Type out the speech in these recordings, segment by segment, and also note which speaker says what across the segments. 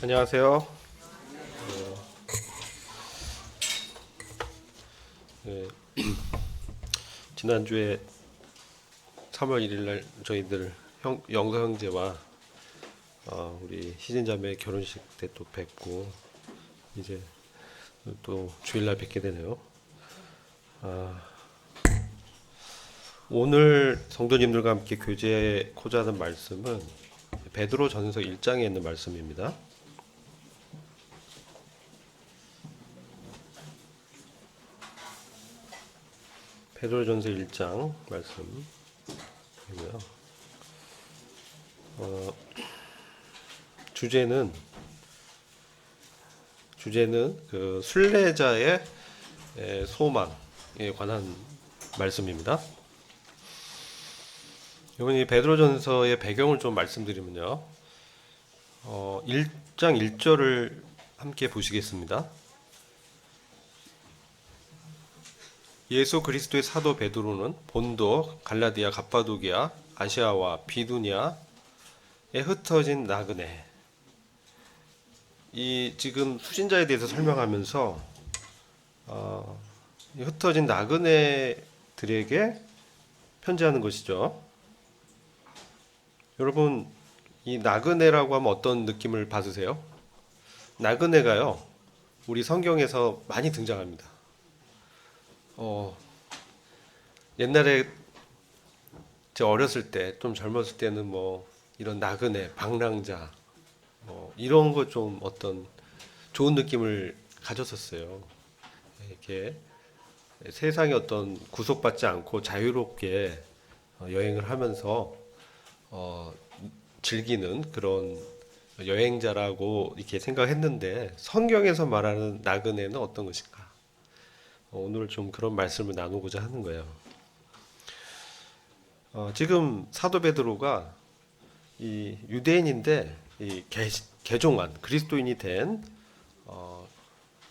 Speaker 1: 안녕하세요. 네, 지난주에 3월 1일 날 저희들 영서 형제와 우리 희진자매 결혼식 때 또 뵙고 이제 또 주일날 뵙게 되네요. 오늘 성도님들과 함께 교제하고자 하는 말씀은 베드로 전서 1장에 있는 말씀입니다. 베드로전서 1장 말씀이고요. 주제는 그 순례자의 소망에 관한 말씀입니다. 이번에 베드로전서의 배경을 좀 말씀드리면요. 1장 1절을 함께 보시겠습니다. 예수 그리스도의 사도 베드로는 본도, 갈라디아, 갑바도기아, 아시아와 비두니아에 흩어진 나그네. 이 지금 수신자에 대해서 설명하면서 흩어진 나그네들에게 편지하는 것이죠. 여러분, 이 나그네라고 하면 어떤 느낌을 받으세요? 나그네가요, 우리 성경에서 많이 등장합니다. 옛날에 저 어렸을 때, 좀 젊었을 때는 뭐 이런 나그네, 방랑자, 이런 거 좀 어떤 좋은 느낌을 가졌었어요. 이렇게 세상에 어떤 구속받지 않고 자유롭게 여행을 하면서 즐기는 그런 여행자라고 이렇게 생각했는데 성경에서 말하는 나그네는 어떤 것인가? 오늘 좀 그런 말씀을 나누고자 하는 거예요. 지금 사도 베드로가 이 유대인인데 이 개종한 그리스도인이 된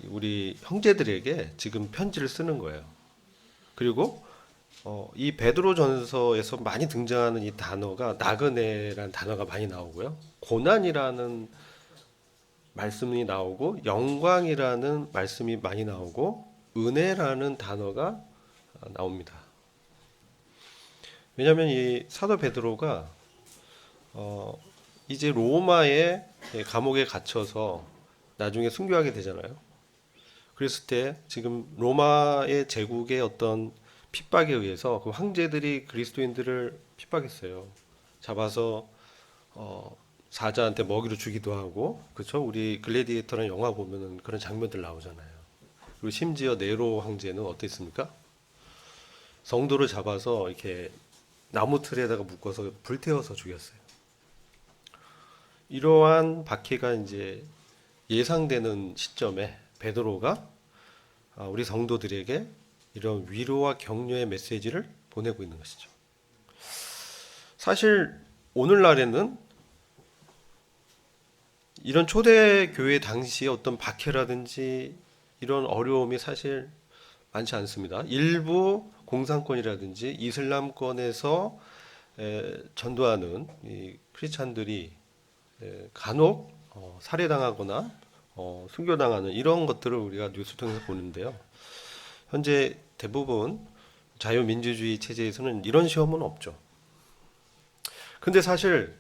Speaker 1: 우리 형제들에게 지금 편지를 쓰는 거예요. 그리고 이 베드로전서에서 많이 등장하는 이 단어가 나그네라는 단어가 많이 나오고요. 고난이라는 말씀이 나오고 영광이라는 말씀이 많이 나오고 은혜라는 단어가 나옵니다. 왜냐하면 이 사도 베드로가 이제 로마의 감옥에 갇혀서 나중에 순교하게 되잖아요. 그랬을 때 지금 로마의 제국의 어떤 핍박에 의해서 그 황제들이 그리스도인들을 핍박했어요. 잡아서 사자한테 먹이로 주기도 하고, 그렇죠? 우리 글래디에이터라는 영화 보면은 그런 장면들 나오잖아요. 그리고 심지어 네로 황제는 어땠습니까? 성도를 잡아서 이렇게 나무 틀에다가 묶어서 불태워서 죽였어요. 이러한 박해가 이제 예상되는 시점에 베드로가 우리 성도들에게 이런 위로와 격려의 메시지를 보내고 있는 것이죠. 사실 오늘날에는 이런 초대교회 당시의 어떤 박해라든지 이런 어려움이 사실 많지 않습니다. 일부 공산권이라든지 이슬람권에서 전도하는 이 크리스찬들이 간혹 살해당하거나 순교당하는 이런 것들을 우리가 뉴스 통해서 보는데요. 현재 대부분 자유민주주의 체제에서는 이런 시험은 없죠. 근데 사실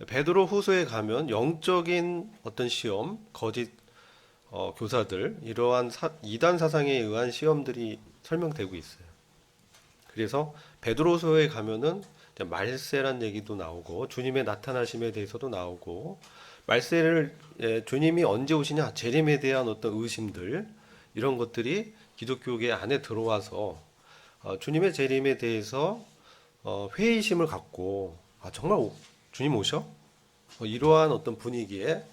Speaker 1: 베드로 후서에 가면 영적인 어떤 시험, 거짓 교사들, 이러한 이단 사상에 의한 시험들이 설명되고 있어요. 그래서 베드로서에 가면은 말세란 얘기도 나오고 주님의 나타나심에 대해서도 나오고 말세를 주님이 언제 오시냐 재림에 대한 어떤 의심들 이런 것들이 기독교계 안에 들어와서 주님의 재림에 대해서 회의심을 갖고 정말 주님 오셔? 이러한 어떤 분위기에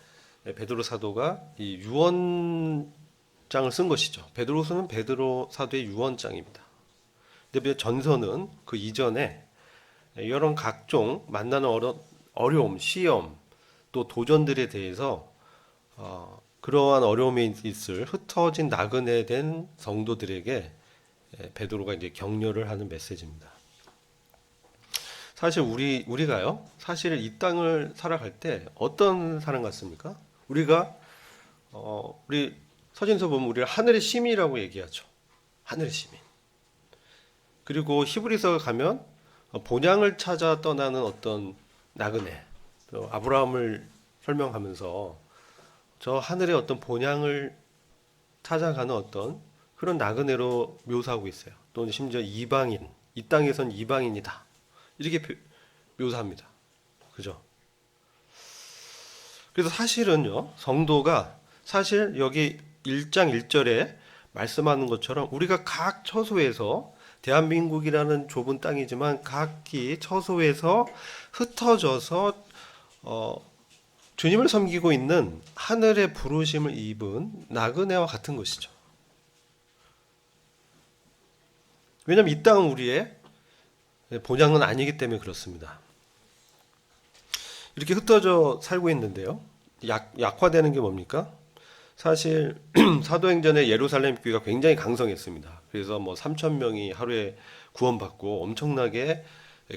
Speaker 1: 베드로 사도가 이 유언장을 쓴 것이죠. 베드로서는 베드로 사도의 유언장입니다. 근데 전서는 그 이전에 이런 각종 만나는 어려움, 시험, 또 도전들에 대해서 그러한 어려움이 있을 흩어진 나그네 된 성도들에게 베드로가 이제 격려를 하는 메시지입니다. 사실 우리가요, 사실 이 땅을 살아갈 때 어떤 사람 같습니까? 우리가 우리 서신서 보면 우리를 하늘의 시민이라고 얘기하죠. 하늘의 시민. 그리고 히브리서 가면 본향을 찾아 떠나는 어떤 나그네, 또 아브라함을 설명하면서 저 하늘의 어떤 본향을 찾아가는 어떤 그런 나그네로 묘사하고 있어요. 또는 심지어 이방인, 이 땅에선 이방인이다. 이렇게 묘사합니다. 그죠? 그래서 사실은요, 성도가 사실 여기 1장 1절에 말씀하는 것처럼 우리가 각 처소에서 대한민국이라는 좁은 땅이지만 각기 처소에서 흩어져서 주님을 섬기고 있는 하늘의 부르심을 입은 나그네와 같은 것이죠. 왜냐하면 이 땅은 우리의 본향은 아니기 때문에 그렇습니다. 이렇게 흩어져 살고 있는데요. 약화되는 게 뭡니까? 사실 사도행전에 예루살렘 교회가 굉장히 강성했습니다. 그래서 뭐 3천 명이 하루에 구원받고 엄청나게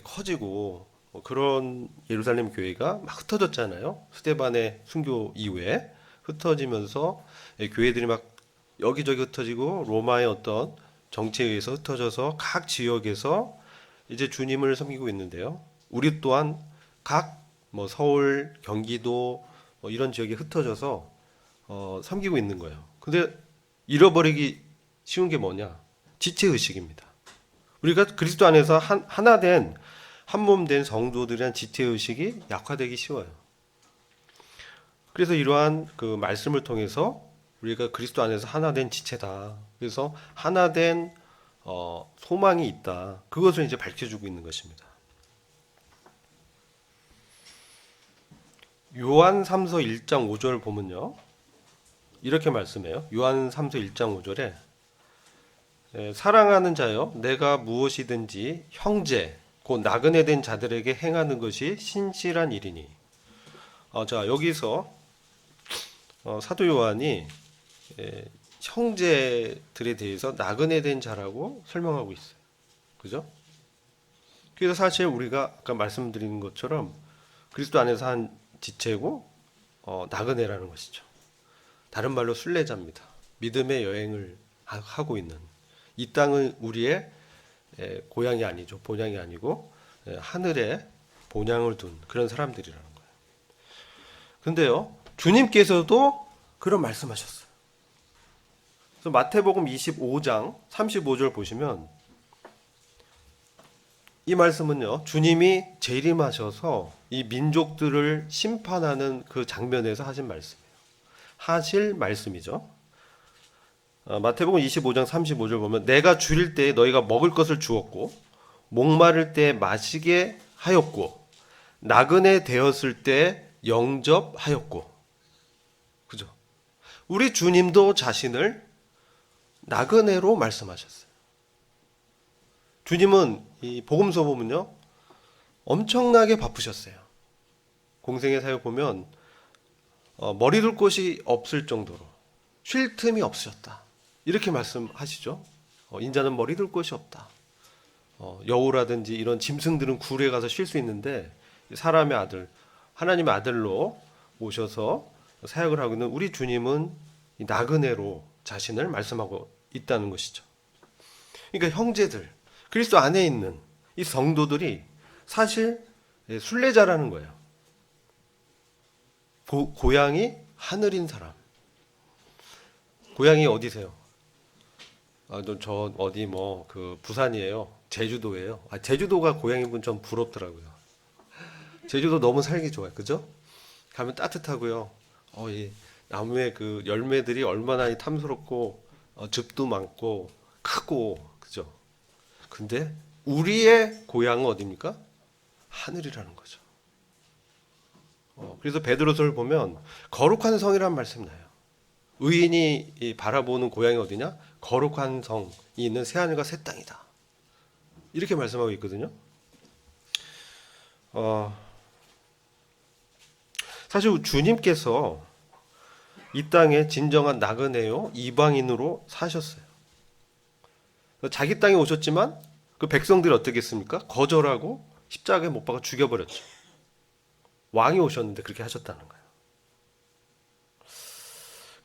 Speaker 1: 커지고 그런 예루살렘 교회가 막 흩어졌잖아요. 스데반의 순교 이후에 흩어지면서 교회들이 막 여기저기 흩어지고 로마의 어떤 정치에 의해서 흩어져서 각 지역에서 이제 주님을 섬기고 있는데요. 우리 또한 각 뭐 서울, 경기도 뭐 이런 지역에 흩어져서 섬기고 있는 거예요. 근데 잃어버리기 쉬운 게 뭐냐? 지체 의식입니다. 우리가 그리스도 안에서 하나 된 한 몸 된 성도들에 대한 지체 의식이 약화되기 쉬워요. 그래서 이러한 그 말씀을 통해서 우리가 그리스도 안에서 하나 된 지체다. 그래서 하나 된 소망이 있다. 그것을 이제 밝혀주고 있는 것입니다. 요한 3서 1장 5절 보면요. 이렇게 말씀해요. 요한 3서 1장 5절에 사랑하는 자여 내가 무엇이든지 형제 곧 나그네 된 자들에게 행하는 것이 신실한 일이니. 자 여기서 사도 요한이 형제들에 대해서 나그네 된 자라고 설명하고 있어요. 그죠? 그래서 사실 우리가 아까 말씀드린 것처럼 그리스도 안에서 한 지체고 나그네라는 것이죠. 다른 말로 순례자입니다. 믿음의 여행을 하고 있는 이 땅은 우리의 고향이 아니죠. 본향이 아니고 하늘에 본향을 둔 그런 사람들이라는 거예요. 근데요, 주님께서도 그런 말씀하셨어요. 그래서 마태복음 25장 35절 보시면 이 말씀은요, 주님이 재림하셔서 이 민족들을 심판하는 그 장면에서 하신 말씀이에요. 하실 말씀이죠. 마태복음 25장 35절 보면 내가 줄일 때에 너희가 먹을 것을 주었고 목마를 때에 마시게 하였고 나그네 되었을 때 영접하였고. 그죠? 우리 주님도 자신을 나그네로 말씀하셨어요. 주님은 이 복음서 보면요 엄청나게 바쁘셨어요. 공생의 사역 보면 머리 둘 곳이 없을 정도로 쉴 틈이 없으셨다. 이렇게 말씀하시죠. 인자는 머리 둘 곳이 없다. 여우라든지 이런 짐승들은 굴에 가서 쉴 수 있는데 사람의 아들, 하나님의 아들로 오셔서 사역을 하고 있는 우리 주님은 나그네로 자신을 말씀하고 있다는 것이죠. 그러니까 형제들, 그리스도 안에 있는 이 성도들이 사실 순례자라는 거예요. 고향이 하늘인 사람. 고향이 어디세요? 저 어디 뭐 그 부산이에요. 제주도예요. 제주도가 고향인 분 좀 부럽더라고요. 제주도 너무 살기 좋아요. 그죠? 가면 따뜻하고요. 이 나무의 그 열매들이 얼마나 탐스럽고 즙도 많고 크고 그죠? 근데 우리의 고향은 어디입니까? 하늘이라는 거죠. 그래서 베드로서를 보면 거룩한 성이라는 말씀이 나요. 의인이 바라보는 고향이 어디냐? 거룩한 성이 있는 새하늘과 새 땅이다. 이렇게 말씀하고 있거든요. 사실 주님께서 이 땅에 진정한 나그네요 이방인으로 사셨어요. 자기 땅에 오셨지만 그 백성들이 어떻게 했습니까? 거절하고 십자가에 못 박아 죽여버렸죠. 왕이 오셨는데 그렇게 하셨다는 거예요.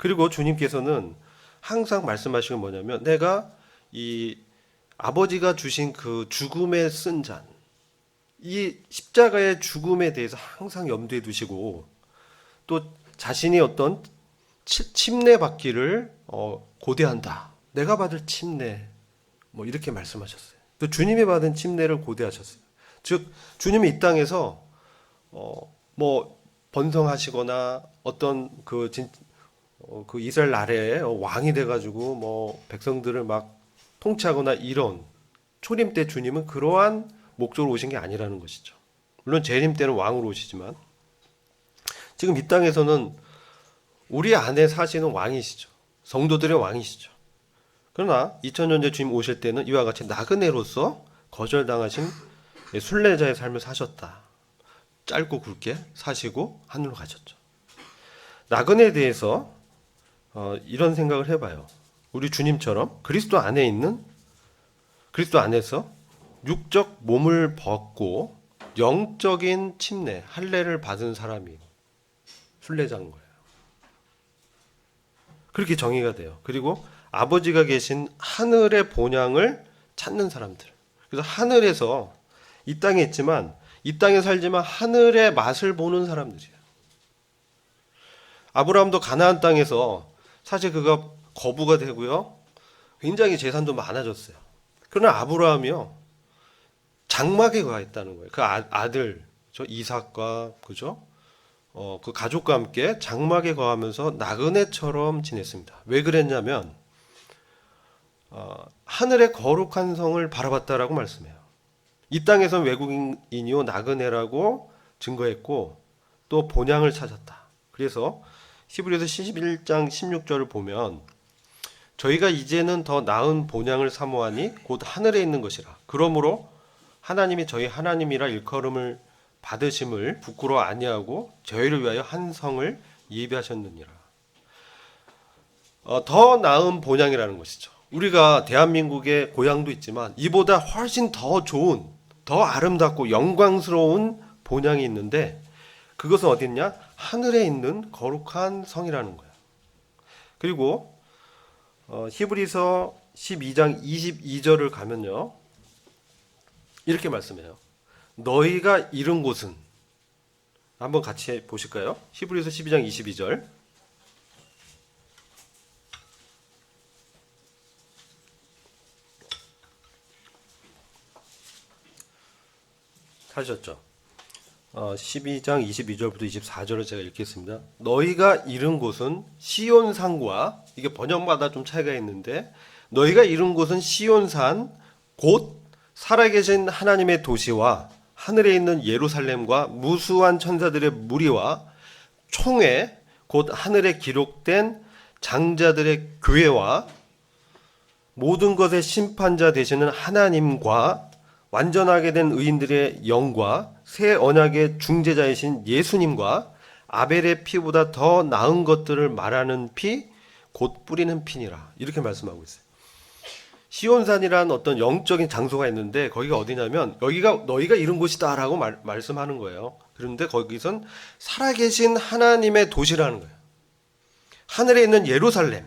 Speaker 1: 그리고 주님께서는 항상 말씀하시는 건 뭐냐면 내가 이 아버지가 주신 그 죽음의 쓴 잔, 이 십자가의 죽음에 대해서 항상 염두에 두시고 또 자신이 어떤 침례 받기를 고대한다. 내가 받을 침례 뭐 이렇게 말씀하셨어요. 또 주님이 받은 침례를 고대하셨어요. 즉 주님이 이 땅에서 뭐 번성하시거나 어떤 그 이스라엘 나라의 왕이 돼가지고 뭐 백성들을 막 통치하거나 이런 초림 때 주님은 그러한 목적으로 오신 게 아니라는 것이죠. 물론 재림 때는 왕으로 오시지만 지금 이 땅에서는 우리 안에 사시는 왕이시죠. 성도들의 왕이시죠. 그러나 2000년 전 주님 오실 때는 이와 같이 나그네로서 거절당하신 순례자의 삶을 사셨다. 짧고 굵게 사시고 하늘로 가셨죠. 나그네에 대해서 이런 생각을 해봐요. 우리 주님처럼 그리스도 안에서 육적 몸을 벗고 영적인 침례, 할례를 받은 사람이 순례자인 거예요. 그렇게 정의가 돼요. 그리고 아버지가 계신 하늘의 본향을 찾는 사람들. 그래서 하늘에서 이 땅에 있지만 이 땅에 살지만 하늘의 맛을 보는 사람들이에요. 아브라함도 가나안 땅에서 사실 그가 거부가 되고요. 굉장히 재산도 많아졌어요. 그러나 아브라함이요. 장막에 가 있다는 거예요. 그 아들, 저 이삭과 그죠? 그 가족과 함께 장막에 거하면서 나그네처럼 지냈습니다. 왜 그랬냐면 하늘의 거룩한 성을 바라봤다라고 말씀해요. 이 땅에선 외국인이요 나그네라고 증거했고 또 본향을 찾았다. 그래서 히브리서 11장 16절을 보면 저희가 이제는 더 나은 본향을 사모하니 곧 하늘에 있는 것이라. 그러므로 하나님이 저희 하나님이라 일컬음을 받으심을 부끄러워 아니하고 저희를 위하여 한 성을 예비하셨느니라. 더 나은 본향이라는 것이죠. 우리가 대한민국의 고향도 있지만 이보다 훨씬 더 좋은, 더 아름답고 영광스러운 본향이 있는데 그것은 어디 있냐? 하늘에 있는 거룩한 성이라는 거예요. 그리고 히브리서 12장 22절을 가면요. 이렇게 말씀해요. 너희가 이른 곳은 한번 같이 보실까요? 히브리서 12장 22절 하셨죠? 12장 22절부터 24절을 제가 읽겠습니다. 너희가 이른 곳은 시온산과 이게 번역마다 좀 차이가 있는데 너희가 이른 곳은 시온산 곧 살아계신 하나님의 도시와 하늘에 있는 예루살렘과 무수한 천사들의 무리와 총회 곧 하늘에 기록된 장자들의 교회와 모든 것의 심판자 되시는 하나님과 완전하게 된 의인들의 영과 새 언약의 중재자이신 예수님과 아벨의 피보다 더 나은 것들을 말하는 피 곧 뿌리는 피니라. 이렇게 말씀하고 있어요. 시온산이라는 어떤 영적인 장소가 있는데 거기가 어디냐면 여기가 너희가 이룬 곳이다라고 말씀하는 거예요. 그런데 거기선 살아계신 하나님의 도시라는 거예요. 하늘에 있는 예루살렘,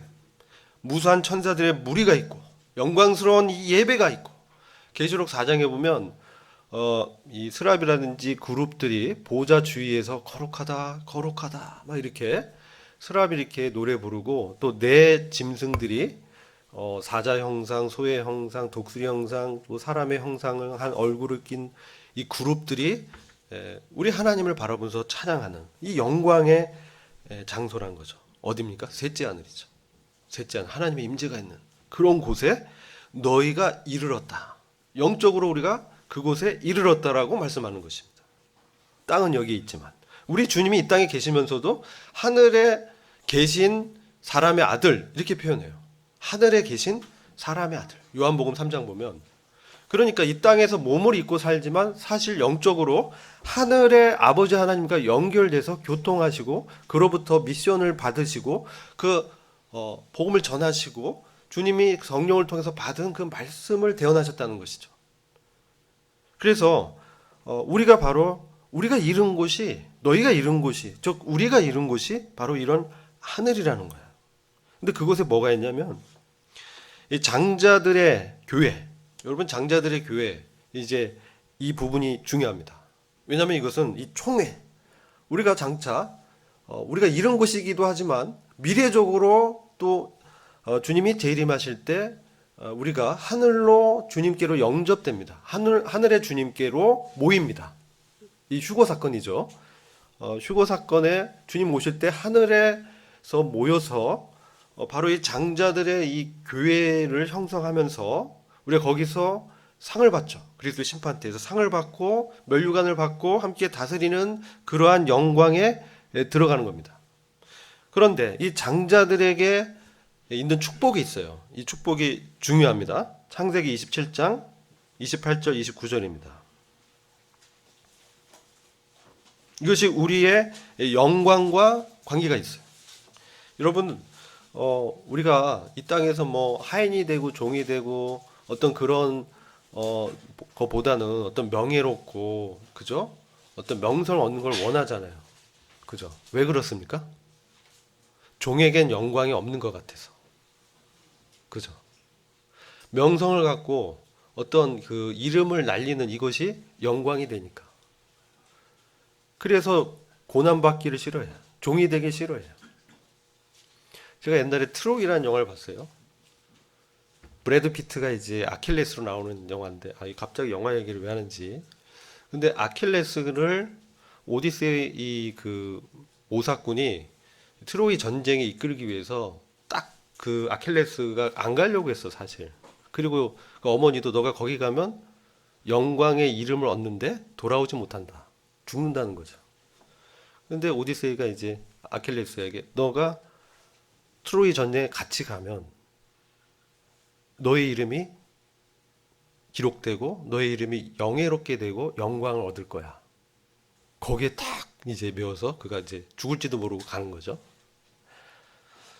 Speaker 1: 무수한 천사들의 무리가 있고 영광스러운 이 예배가 있고 계시록 4장에 보면 이 스랍이라든지 그룹들이 보좌 주위에서 거룩하다 거룩하다 막 이렇게 스랍이 이렇게 노래 부르고 또 네 짐승들이 사자 형상, 소의 형상, 독수리 형상, 또 사람의 형상을 한 얼굴을 낀 이 그룹들이 우리 하나님을 바라보면서 찬양하는 이 영광의 장소란 거죠. 어디입니까? 셋째 하늘이죠. 셋째 하늘, 하나님의 임재가 있는 그런 곳에 너희가 이르렀다. 영적으로 우리가 그곳에 이르렀다라고 말씀하는 것입니다. 땅은 여기 있지만 우리 주님이 이 땅에 계시면서도 하늘에 계신 사람의 아들 이렇게 표현해요. 하늘에 계신 사람의 아들. 요한복음 3장 보면 그러니까 이 땅에서 몸을 입고 살지만 사실 영적으로 하늘의 아버지 하나님과 연결돼서 교통하시고 그로부터 미션을 받으시고 그 복음을 전하시고 주님이 성령을 통해서 받은 그 말씀을 대언하셨다는 것이죠. 그래서 우리가 바로 우리가 이룬 곳이 너희가 이룬 곳이 즉 우리가 이룬 곳이 바로 이런 하늘이라는 거예요. 근데 그곳에 뭐가 있냐면 이 장자들의 교회, 여러분 장자들의 교회 이제 이 부분이 중요합니다. 왜냐하면 이것은 이 총회, 우리가 장차 우리가 이런 것이기도 하지만 미래적으로 또 주님이 재림하실 때 우리가 하늘로 주님께로 영접됩니다. 하늘의 주님께로 모입니다. 이 휴거 사건이죠. 휴거 사건에 주님 오실 때 하늘에서 모여서 바로 이 장자들의 이 교회를 형성하면서 우리가 거기서 상을 받죠. 그리스도 심판대에서 상을 받고 면류관을 받고 함께 다스리는 그러한 영광에 들어가는 겁니다. 그런데 이 장자들에게 있는 축복이 있어요. 이 축복이 중요합니다. 창세기 27장 28절 29절입니다. 이것이 우리의 영광과 관계가 있어요. 여러분, 우리가 이 땅에서 뭐 하인이 되고 종이 되고 어떤 그런 거보다는 어떤 명예롭고, 그죠? 어떤 명성을 얻는 걸 원하잖아요. 그죠? 왜 그렇습니까? 종에겐 영광이 없는 것 같아서. 그죠? 명성을 갖고 어떤 그 이름을 날리는 이것이 영광이 되니까. 그래서 고난받기를 싫어해요. 종이 되기 싫어해요. 제가 옛날에 트로이라는 영화를 봤어요. 브래드 피트가 이제 아킬레스로 나오는 영화인데, 갑자기 영화 얘기를 왜 하는지. 근데 아킬레스를 오디세이 이 그 오사꾼이 트로이 전쟁에 이끌기 위해서 딱 그 아킬레스가 안 가려고 했어, 사실. 그리고 그 어머니도 너가 거기 가면 영광의 이름을 얻는데 돌아오지 못한다. 죽는다는 거죠. 근데 오디세이가 이제 아킬레스에게 너가 트로이 전쟁에 같이 가면 너의 이름이 기록되고 너의 이름이 영예롭게 되고 영광을 얻을 거야. 거기에 딱 이제 메워서 그가 이제 죽을지도 모르고 가는 거죠.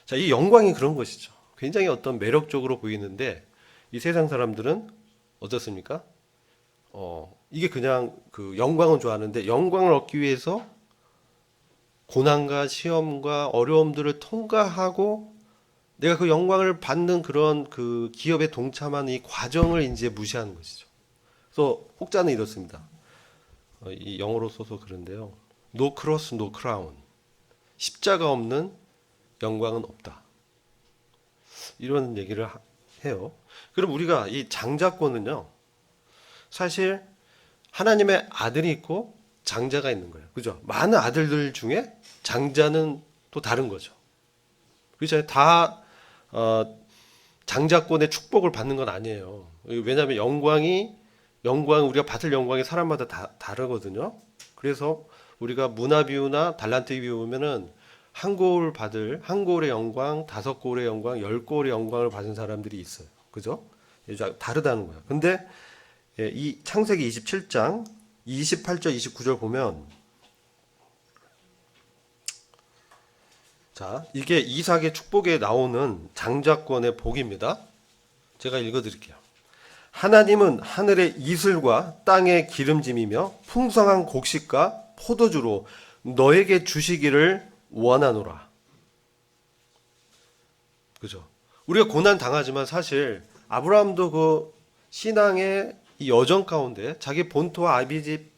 Speaker 1: 자, 이 영광이 그런 것이죠. 굉장히 어떤 매력적으로 보이는데 이 세상 사람들은 어떻습니까? 이게 그냥 그 영광은 좋아하는데 영광을 얻기 위해서 고난과 시험과 어려움들을 통과하고 내가 그 영광을 받는 그런 그 기업에 동참하는 이 과정을 이제 무시하는 것이죠. 그래서 혹자는 이렇습니다. 이 영어로 써서 그런데요. No cross, no crown. 십자가 없는 영광은 없다. 이런 얘기를 해요. 그럼 우리가 이 장자권은요. 사실 하나님의 아들이 있고 장자가 있는 거예요. 그죠? 많은 아들들 중에 장자는 또 다른 거죠. 그렇죠? 다 장자권의 축복을 받는 건 아니에요. 왜냐하면 우리가 받을 영광이 사람마다 다 다르거든요. 그래서 우리가 문화 비유나 달란트 비유면은 한 골의 영광, 5골의 영광, 10골의 영광을 받은 사람들이 있어요. 그죠? 다르다는 거예요. 근데 이 창세기 27장 28절 29절 보면 자, 이게 이삭의 축복에 나오는 장자권의 복입니다. 제가 읽어드릴게요. 하나님은 하늘의 이슬과 땅의 기름짐이며 풍성한 곡식과 포도주로 너에게 주시기를 원하노라. 그죠? 우리가 고난 당하지만 사실 아브라함도 그 신앙의 이 여정 가운데 자기 본토와 아비집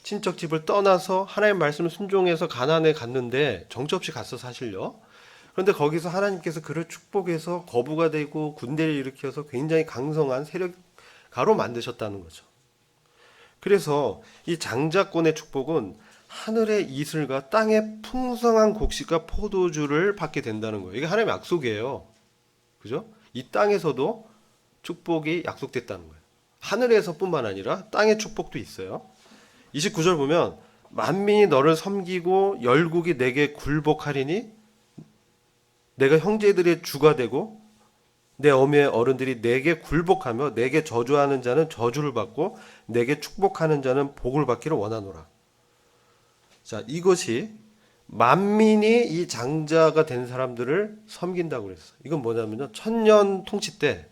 Speaker 1: 친척 집을 떠나서 하나님 말씀을 순종해서 가나안에 갔는데 정처 없이 갔어 사실요. 그런데 거기서 하나님께서 그를 축복해서 거부가 되고 군대를 일으켜서 굉장히 강성한 세력가로 만드셨다는 거죠. 그래서 이 장자권의 축복은 하늘의 이슬과 땅의 풍성한 곡식과 포도주를 받게 된다는 거예요. 이게 하나님의 약속이에요. 그죠? 이 땅에서도 축복이 약속됐다는 거예요. 하늘에서뿐만 아니라 땅의 축복도 있어요. 29절 보면 만민이 너를 섬기고 열국이 내게 굴복하리니 내가 형제들의 주가 되고 내 어미의 어른들이 내게 굴복하며 내게 저주하는 자는 저주를 받고 내게 축복하는 자는 복을 받기를 원하노라. 자, 이것이 만민이 이 장자가 된 사람들을 섬긴다고 그랬어요. 이건 뭐냐면요. 천년 통치 때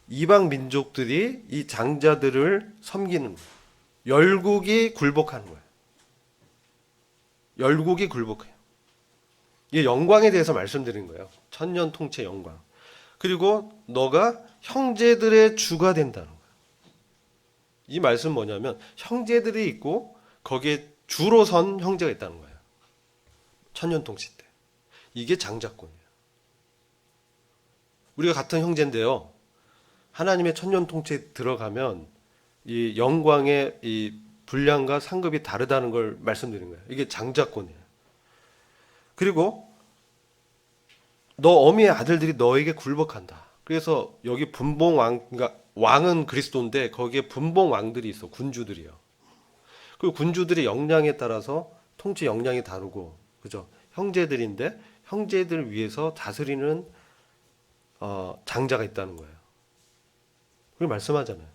Speaker 1: 이방 민족들이 이 장자들을 섬기는 거예요. 열국이 굴복하는 거예요. 열국이 굴복해요. 이게 영광에 대해서 말씀드린 거예요. 천년 통치 영광. 그리고 너가 형제들의 주가 된다는 거예요. 이 말씀 뭐냐면 형제들이 있고 거기에 주로 선 형제가 있다는 거예요. 천년 통치 때. 이게 장자권이에요. 우리가 같은 형제인데요. 하나님의 천년 통치에 들어가면 이 영광의 이 분량과 상급이 다르다는 걸 말씀드린 거예요. 이게 장자권이에요. 그리고 너 어미의 아들들이 너에게 굴복한다. 그래서 여기 분봉 왕, 그러니까 왕은 그리스도인데 거기에 분봉 왕들이 있어. 군주들이요. 그 군주들의 역량에 따라서 통치 역량이 다르고, 그죠? 형제들인데 형제들을 위해서 다스리는 장자가 있다는 거예요. 그걸 말씀하잖아요.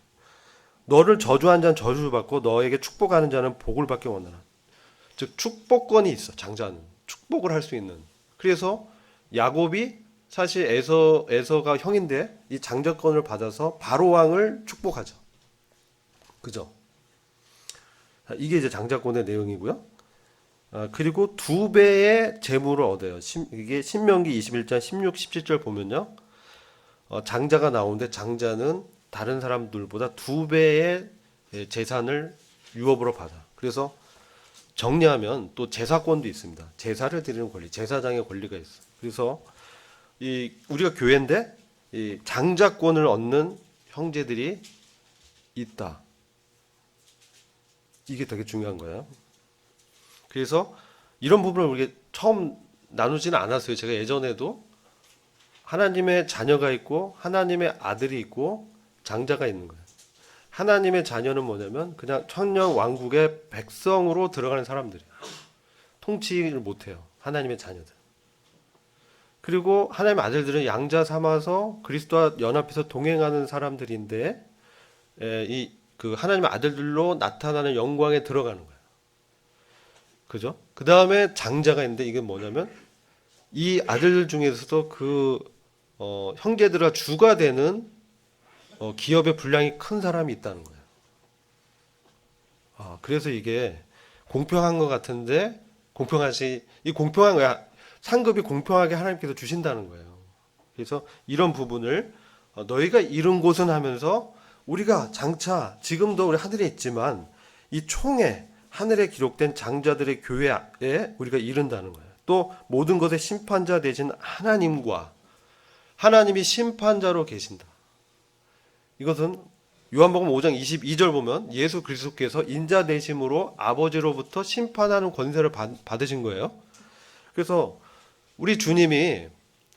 Speaker 1: 너를 저주한 자는 저주를 받고 너에게 축복하는 자는 복을 받기 원하나. 즉 축복권이 있어. 장자는 축복을 할 수 있는. 그래서 야곱이 사실 에서가 형인데 이 장자권을 받아서 바로 왕을 축복하죠. 그죠? 이게 이제 장자권의 내용이고요. 그리고 두 배의 재물을 얻어요. 이게 신명기 21장 16, 17절 보면요. 장자가 나오는데 장자는 다른 사람들보다 두 배의 재산을 유업으로 받아. 그래서 정리하면 또 제사권도 있습니다. 제사를 드리는 권리, 제사장의 권리가 있어. 그래서 우리가 교회인데 이 장자권을 얻는 형제들이 있다. 이게 되게 중요한 거예요. 그래서 이런 부분을 우리가 처음 나누지는 않았어요. 제가 예전에도 하나님의 자녀가 있고 하나님의 아들이 있고 장자가 있는 거예요. 하나님의 자녀는 뭐냐면 그냥 천년 왕국의 백성으로 들어가는 사람들이에요. 통치를 못해요. 하나님의 자녀들. 그리고 하나님의 아들들은 양자 삼아서 그리스도와 연합해서 동행하는 사람들인데 그 하나님의 아들들로 나타나는 영광에 들어가는 거예요. 그죠? 그 다음에 장자가 있는데 이게 뭐냐면 이 아들들 중에서도 형제들과 주가 되는 기업의 분량이 큰 사람이 있다는 거예요. 그래서 이게 공평한 것 같은데 이 공평한 거야. 상급이 공평하게 하나님께서 주신다는 거예요. 그래서 이런 부분을 너희가 이룬 곳은 하면서 우리가 장차 지금도 우리 하늘에 있지만 이 총에 하늘에 기록된 장자들의 교회에 우리가 이른다는 거예요. 또 모든 것의 심판자 되신 하나님과 하나님이 심판자로 계신다. 이것은 요한복음 5장 22절 보면 예수 그리스도께서 인자 되심으로 아버지로부터 심판하는 권세를 받으신 거예요. 그래서 우리 주님이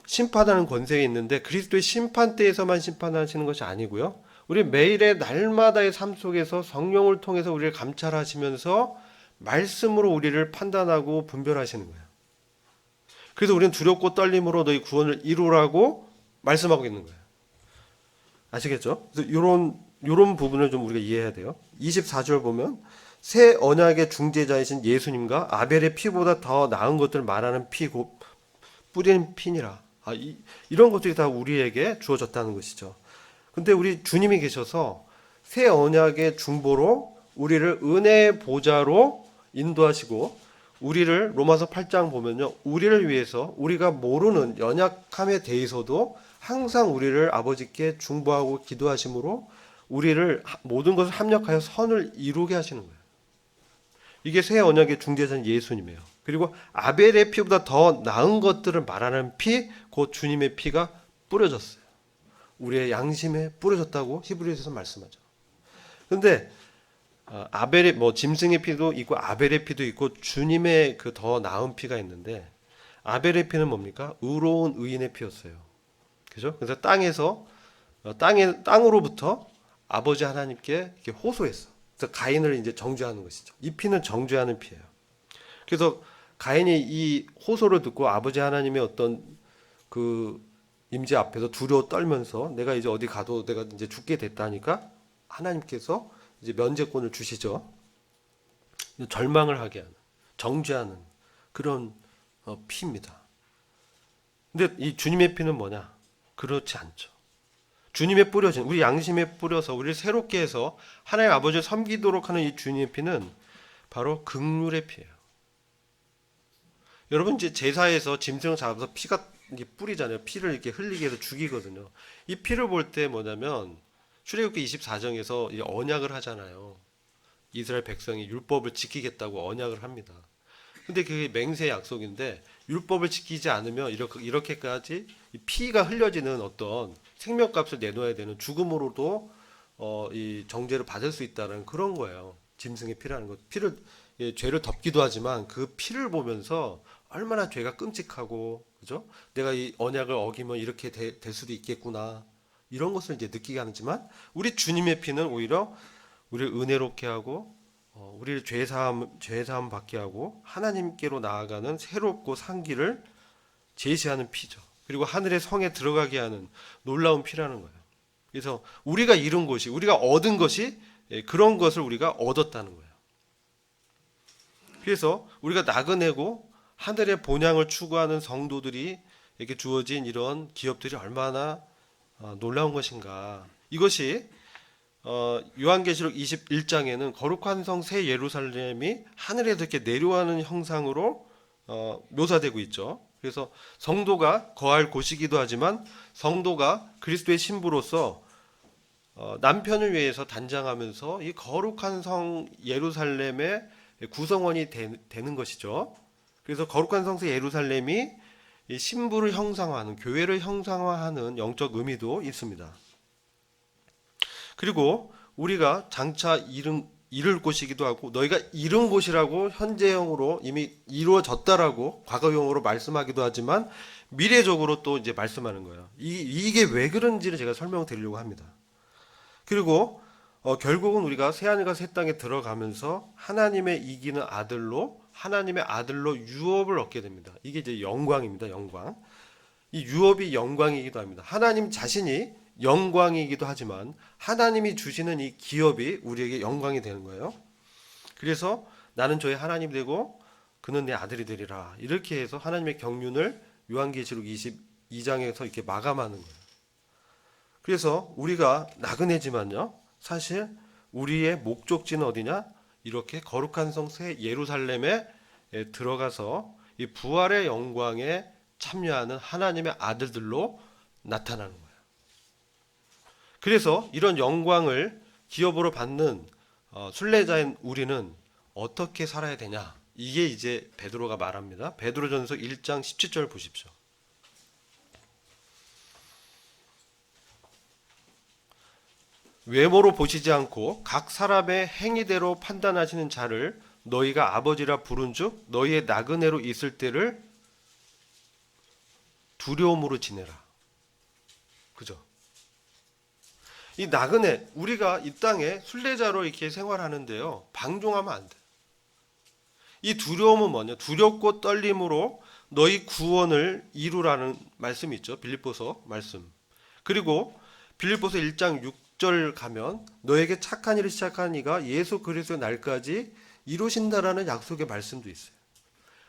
Speaker 1: 심판하는 권세가 있는데 그리스도의 심판대에서만 심판하시는 것이 아니고요. 우리 매일의 날마다의 삶 속에서 성령을 통해서 우리를 감찰하시면서 말씀으로 우리를 판단하고 분별하시는 거예요. 그래서 우리는 두렵고 떨림으로 너희 구원을 이루라고 말씀하고 있는 거예요. 아시겠죠? 그래서 이런 부분을 좀 우리가 이해해야 돼요. 24절 보면 새 언약의 중재자이신 예수님과 아벨의 피보다 더 나은 것들을 말하는 피, 곧 뿌리는 피니라. 이런 것들이 다 우리에게 주어졌다는 것이죠. 근데 우리 주님이 계셔서 새 언약의 중보로 우리를 은혜의 보좌로 인도하시고 우리를 로마서 8장 보면요. 우리를 위해서 우리가 모르는 연약함에 대해서도 항상 우리를 아버지께 중보하고 기도하심으로 우리를 모든 것을 합력하여 선을 이루게 하시는 거예요. 이게 새 언약의 중재자인 예수님이에요. 그리고 아벨의 피보다 더 나은 것들을 말하는 피, 곧 주님의 피가 뿌려졌어요. 우리의 양심에 뿌려졌다고 히브리서에서 말씀하죠. 그런데 아벨의 짐승의 피도 있고 아벨의 피도 있고 주님의 그 더 나은 피가 있는데 아벨의 피는 뭡니까? 의로운 의인의 피였어요. 그죠? 그래서 땅으로부터 아버지 하나님께 이렇게 호소했어. 그래서 가인을 이제 정죄하는 것이죠. 이 피는 정죄하는 피예요. 그래서 가인이 이 호소를 듣고 아버지 하나님의 어떤 그 임재 앞에서 두려워 떨면서 내가 이제 어디 가도 내가 이제 죽게 됐다니까 하나님께서 이제 면죄권을 주시죠. 절망을 하게 하는, 정죄하는 그런 피입니다. 근데 이 주님의 피는 뭐냐? 그렇지 않죠. 주님의 뿌려진 우리 양심에 뿌려서 우리를 새롭게 해서 하나님 아버지를 섬기도록 하는 이 주님의 피는 바로 긍휼의 피예요. 여러분 이제 제사에서 짐승을 잡아서 피가 이게 뿌리잖아요. 피를 이렇게 흘리게 해서 죽이거든요. 이 피를 볼 때 뭐냐면 출애굽기 24장에서 언약을 하잖아요. 이스라엘 백성이 율법을 지키겠다고 언약을 합니다. 근데 그게 맹세의 약속인데 율법을 지키지 않으면 이렇게까지 피가 흘려지는 어떤 생명값을 내놓아야 되는 죽음으로도 이 정죄를 받을 수 있다는 그런 거예요. 짐승의 피라는 것. 피를 죄를 덮기도 하지만 그 피를 보면서 얼마나 죄가 끔찍하고 그죠? 내가 이 언약을 어기면 이렇게 될 수도 있겠구나. 이런 것을 이제 느끼게 하지만 우리 주님의 피는 오히려 우리를 은혜롭게 하고 우리를 죄사함 받게 하고 하나님께로 나아가는 새롭고 산 길을 제시하는 피죠. 그리고 하늘의 성에 들어가게 하는 놀라운 피라는 거예요. 그래서 우리가 잃은 것이 우리가 얻은 것이 그런 것을 우리가 얻었다는 거예요. 그래서 우리가 나그네고 하늘의 본향을 추구하는 성도들이 이렇게 주어진 이런 기업들이 얼마나 놀라운 것인가. 이것이 요한계시록 21장에는 거룩한 성 새 예루살렘이 하늘에서 이렇게 내려가는 형상으로 묘사되고 있죠. 그래서 성도가 거할 곳이기도 하지만 성도가 그리스도의 신부로서 남편을 위해서 단장하면서 이 거룩한 성 예루살렘의 구성원이 되는 것이죠. 그래서 거룩한 성서 예루살렘이 이 신부를 형상화하는 교회를 형상화하는 영적 의미도 있습니다. 그리고 우리가 장차 이룰 곳이기도 하고 너희가 이룬 곳이라고 현재형으로 이미 이루어졌다라고 과거형으로 말씀하기도 하지만 미래적으로 또 이제 말씀하는 거예요. 이게 왜 그런지를 제가 설명드리려고 합니다. 그리고 결국은 우리가 새하늘과 새 땅에 들어가면서 하나님의 이기는 아들로 하나님의 아들로 유업을 얻게 됩니다. 이게 이제 영광입니다. 영광. 이 유업이 영광이기도 합니다. 하나님 자신이 영광이기도 하지만 하나님이 주시는 이 기업이 우리에게 영광이 되는 거예요. 그래서 나는 저의 하나님 되고 그는 내 아들이 되리라. 이렇게 해서 하나님의 경륜을 요한계시록 22장에서 이렇게 마감하는 거예요. 그래서 우리가 나그네지만요. 사실 우리의 목적지는 어디냐? 이렇게 거룩한 성 새 예루살렘에 들어가서 이 부활의 영광에 참여하는 하나님의 아들들로 나타나는 거예요. 그래서 이런 영광을 기업으로 받는 순례자인 우리는 어떻게 살아야 되냐? 이게 이제 베드로가 말합니다. 베드로전서 1장 17절 보십시오. 외모로 보시지 않고 각 사람의 행위대로 판단하시는 자를 너희가 아버지라 부른즉 너희의 나그네로 있을 때를 두려움으로 지내라. 그죠? 이 나그네 우리가 이 땅에 순례자로 이렇게 생활하는데요. 방종하면 안 돼. 이 두려움은 뭐냐? 두렵고 떨림으로 너희 구원을 이루라는 말씀이 있죠. 빌립보서 말씀. 그리고 빌립보서 1장 6절 가면 너에게 착한 일을 시작한 이가 예수 그리스도의 날까지 이루신다라는 약속의 말씀도 있어요.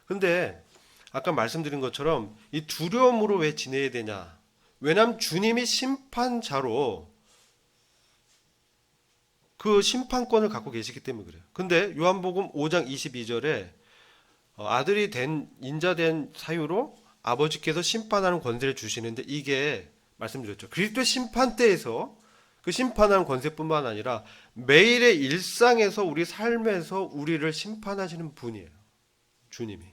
Speaker 1: 근데 아까 말씀드린 것처럼 이 두려움으로 왜 지내야 되냐? 왜냐하면 주님이 심판자로 그 심판권을 갖고 계시기 때문에 그래요. 근데 요한복음 5장 22절에 아들이 된 인자된 사유로 아버지께서 심판하는 권세를 주시는데 이게 말씀드렸죠. 그리스도의 심판대에서 그 심판하는 권세뿐만 아니라 매일의 일상에서 우리 삶에서 우리를 심판하시는 분이에요. 주님이.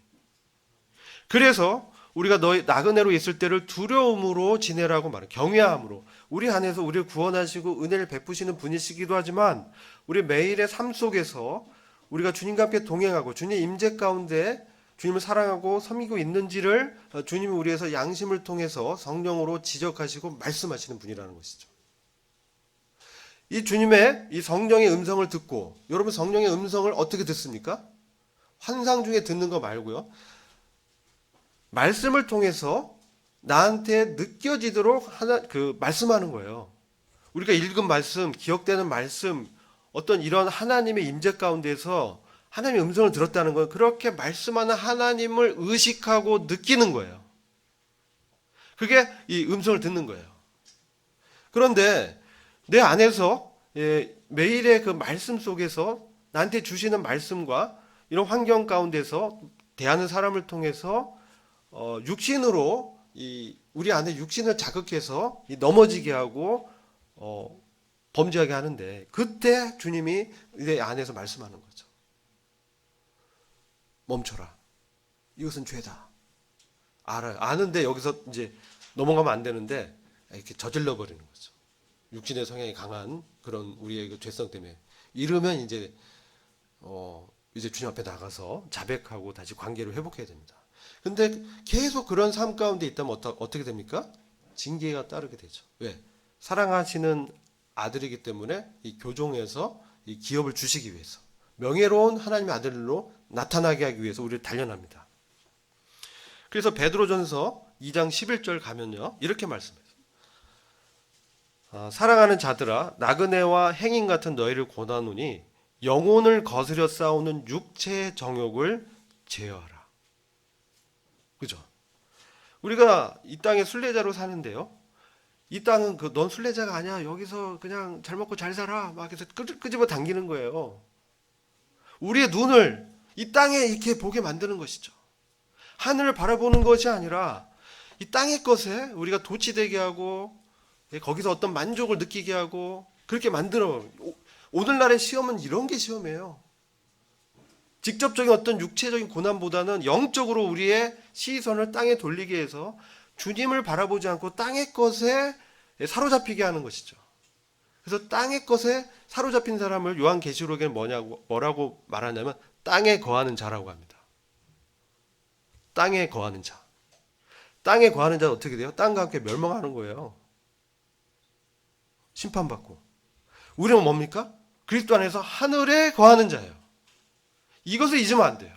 Speaker 1: 그래서 우리가 너희 나그네로 있을 때를 두려움으로 지내라고 말해요. 경외함으로. 우리 안에서 우리를 구원하시고 은혜를 베푸시는 분이시기도 하지만 우리 매일의 삶 속에서 우리가 주님과 함께 동행하고 주님 임재 가운데 주님을 사랑하고 섬기고 있는지를 주님이 우리에서 양심을 통해서 성령으로 지적하시고 말씀하시는 분이라는 것이죠. 이 주님의 이 성령의 음성을 듣고 여러분 성령의 음성을 어떻게 듣습니까? 환상 중에 듣는 거 말고요. 말씀을 통해서 나한테 느껴지도록 말씀하는 거예요. 우리가 읽은 말씀, 기억되는 말씀, 어떤 이런 하나님의 임재 가운데서 하나님의 음성을 들었다는 건 그렇게 말씀하는 하나님을 의식하고 느끼는 거예요. 그게 이 음성을 듣는 거예요. 그런데 내 안에서 매일의 그 말씀 속에서 나한테 주시는 말씀과 이런 환경 가운데서 대하는 사람을 통해서 육신으로 우리 안에 육신을 자극해서 넘어지게 하고 범죄하게 하는데, 그때 주님이 내 안에서 말씀하는 거죠. 멈춰라. 이것은 죄다. 알아요. 아는데 여기서 이제 넘어가면 안 되는데 이렇게 저질러 버리는 거죠. 육신의 성향이 강한 그런 우리의 그 죄성 때문에 이러면 이제 주님 앞에 나가서 자백하고 다시 관계를 회복해야 됩니다. 근데 계속 그런 삶 가운데 있다면 어떻게 됩니까? 징계가 따르게 되죠. 왜? 사랑하시는 아들이기 때문에 이 교종에서 이 기업을 주시기 위해서, 명예로운 하나님의 아들로 나타나게 하기 위해서 우리를 단련합니다. 그래서 베드로전서 2장 11절 가면요, 이렇게 말씀해요. 사랑하는 자들아, 나그네와 행인 같은 너희를 권하노니 영혼을 거스려 싸우는 육체의 정욕을 제어하라. 그죠? 우리가 이 땅에 순례자로 사는데요, 이 땅은 넌 순례자가 아니야, 여기서 그냥 잘 먹고 잘 살아, 막 해서 끄집어 당기는 거예요. 우리의 눈을 이 땅에 이렇게 보게 만드는 것이죠. 하늘을 바라보는 것이 아니라 이 땅의 것에 우리가 도취되게 하고 거기서 어떤 만족을 느끼게 하고 그렇게 만들어. 오늘날의 시험은 이런 게 시험이에요. 직접적인 어떤 육체적인 고난보다는 영적으로 우리의 시선을 땅에 돌리게 해서 주님을 바라보지 않고 땅의 것에 사로잡히게 하는 것이죠. 그래서 땅의 것에 사로잡힌 사람을 요한계시록에는 뭐라고 말하냐면 땅에 거하는 자라고 합니다. 땅에 거하는 자. 땅에 거하는 자는 어떻게 돼요? 땅과 함께 멸망하는 거예요. 심판받고. 우리는 뭡니까? 그리스도 안에서 하늘에 거하는 자예요. 이것을 잊으면 안 돼요.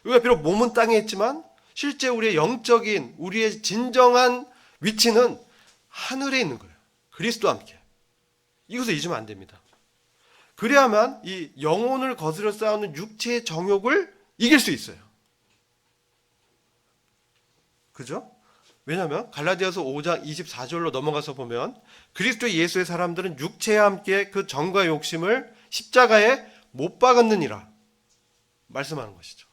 Speaker 1: 우리가 비록 몸은 땅에 있지만 실제 우리의 영적인, 우리의 진정한 위치는 하늘에 있는 거예요. 그리스도와 함께. 이것을 잊으면 안 됩니다. 그래야만 이 영혼을 거스려 싸우는 육체의 정욕을 이길 수 있어요. 그죠? 왜냐하면 갈라디아서 5장 24절로 넘어가서 보면 그리스도 예수의 사람들은 육체와 함께 그 정과 욕심을 십자가에 못 박았느니라 말씀하는 것이죠.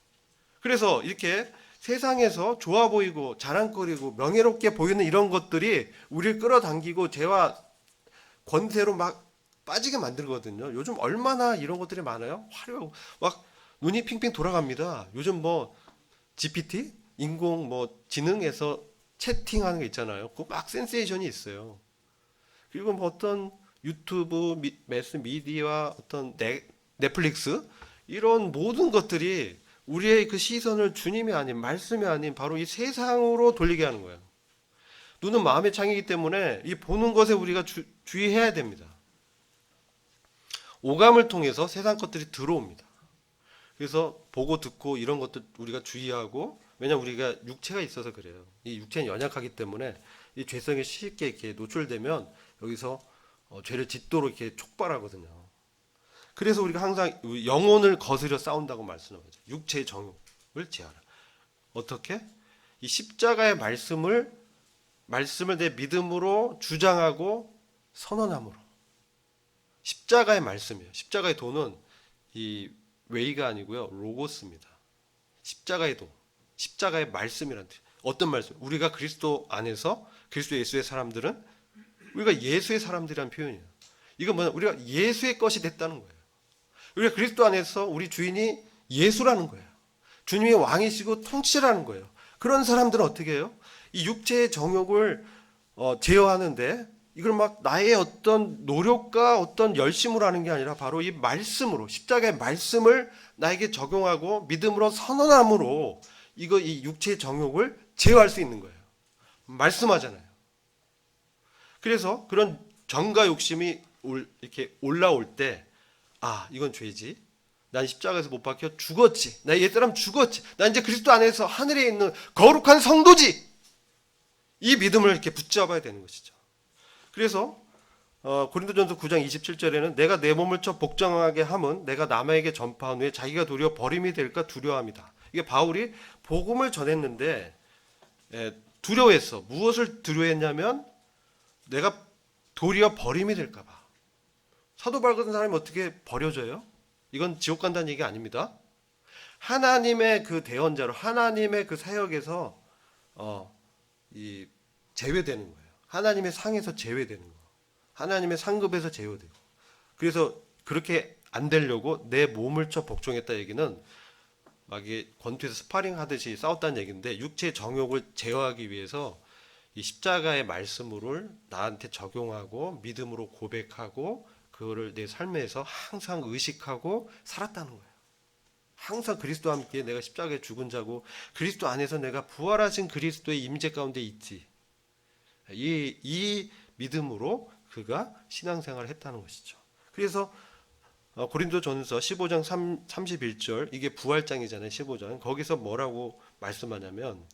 Speaker 1: 그래서 이렇게 세상에서 좋아 보이고 자랑거리고 명예롭게 보이는 이런 것들이 우리를 끌어당기고 죄와 권세로 막 빠지게 만들거든요. 요즘 얼마나 이런 것들이 많아요. 화려하고 막 눈이 핑핑 돌아갑니다. 요즘 뭐 GPT 인공 지능에서 채팅하는 게 있잖아요. 그 막 센세이션이 있어요. 그리고 뭐 어떤 유튜브, 매스 미디어와 어떤 넷플릭스 이런 모든 것들이 우리의 그 시선을 주님이 아닌 말씀이 아닌 바로 이 세상으로 돌리게 하는 거예요. 눈은 마음의 창이기 때문에 이 보는 것에 우리가 주의해야 됩니다. 오감을 통해서 세상 것들이 들어옵니다. 그래서 보고 듣고 이런 것들 우리가 주의하고, 왜냐하면 우리가 육체가 있어서 그래요. 이 육체는 연약하기 때문에 이 죄성에 쉽게 이렇게 노출되면 여기서 죄를 짓도록 이렇게 촉발하거든요. 그래서 우리가 항상 영혼을 거스려 싸운다고 말씀하죠. 육체의 정욕을 제하라. 어떻게? 이 십자가의 말씀을 내 믿음으로 주장하고 선언함으로. 십자가의 말씀이에요. 십자가의 도는 이 웨이가 아니고요, 로고스입니다. 십자가의 도, 십자가의 말씀이란 뜻. 어떤 말씀? 우리가 그리스도 안에서 그리스도 예수의 사람들은 우리가 예수의 사람들이란 표현이에요. 이건 뭐냐? 우리가 예수의 것이 됐다는 거예요. 우리가 그리스도 안에서 우리 주인이 예수라는 거예요. 주님이 왕이시고 통치라는 거예요. 그런 사람들은 어떻게 해요? 이 육체의 정욕을 제어하는데 이걸 막 나의 어떤 노력과 어떤 열심으로 하는 게 아니라 바로 이 말씀으로, 십자가의 말씀을 나에게 적용하고 믿음으로 선언함으로 이 육체의 정욕을 제어할 수 있는 거예요. 말씀하잖아요. 그래서 그런 정과 욕심이 이렇게 올라올 때, 이건 죄지. 난 십자가에서 못 박혀 죽었지. 나 옛사람 죽었지. 나 이제 그리스도 안에서 하늘에 있는 거룩한 성도지. 이 믿음을 이렇게 붙잡아야 되는 것이죠. 그래서 고린도전서 9장 27절에는 내가 내 몸을 쳐 복종하게 함은 내가 남에게 전파한 후에 자기가 도리어 버림이 될까 두려워합니다. 이게 바울이 복음을 전했는데 두려워했어. 무엇을 두려워했냐면 내가 도리어 버림이 될까 봐. 사도 바울 같은 사람이 어떻게 버려져요? 이건 지옥 간다는 얘기 아닙니다. 하나님의 그 대언자로 하나님의 그 사역에서 이 제외되는 거예요. 하나님의 상에서 제외되는 거. 하나님의 상급에서 제외되고. 그래서 그렇게 안 되려고 내 몸을 쳐 복종했다 얘기는 막 이게 권투에서 스파링 하듯이 싸웠다는 얘기인데 육체의 정욕을 제어하기 위해서 이 십자가의 말씀을 나한테 적용하고 믿음으로 고백하고 그거를 내 삶에서 항상 의식하고 살았다는 거예요. 항상 그리스도와 함께 내가 십자가에 죽은 자고 그리스도 안에서 내가 부활하신 그리스도의 임재 가운데 있지. 이 믿음으로 그가 신앙생활을 했다는 것이죠. 그래서 고린도전서 15장 31절 이게 부활장이잖아요. 15장 거기서 뭐라고 말씀하냐면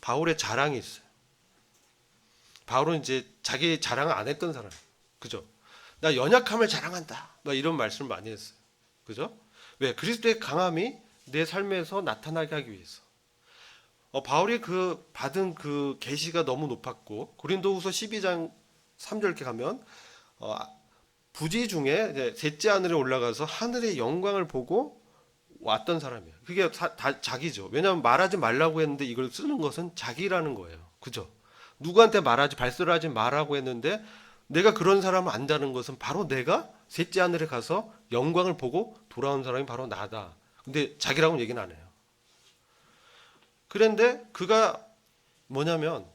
Speaker 1: 바울의 자랑이 있어요. 바울은 이제 자기 자랑을 안 했던 사람, 그죠? 나 연약함을 자랑한다. 막 이런 말씀을 많이 했어요, 그죠? 왜? 그리스도의 강함이 내 삶에서 나타나게 하기 위해서. 바울이 그 받은 그 계시가 너무 높았고 고린도후서 12장 3절 이렇게 가면 부지 중에 이제 셋째 하늘에 올라가서 하늘의 영광을 보고 왔던 사람이에요. 그게 다 자기죠. 왜냐하면 말하지 말라고 했는데 이걸 쓰는 것은 자기라는 거예요. 그죠? 누구한테 발설하지 말라고 했는데 내가 그런 사람을 안다는 것은 바로 내가 셋째 하늘에 가서 영광을 보고 돌아온 사람이 바로 나다. 근데 자기라고는 얘기는 안 해요. 그런데 그가 뭐냐면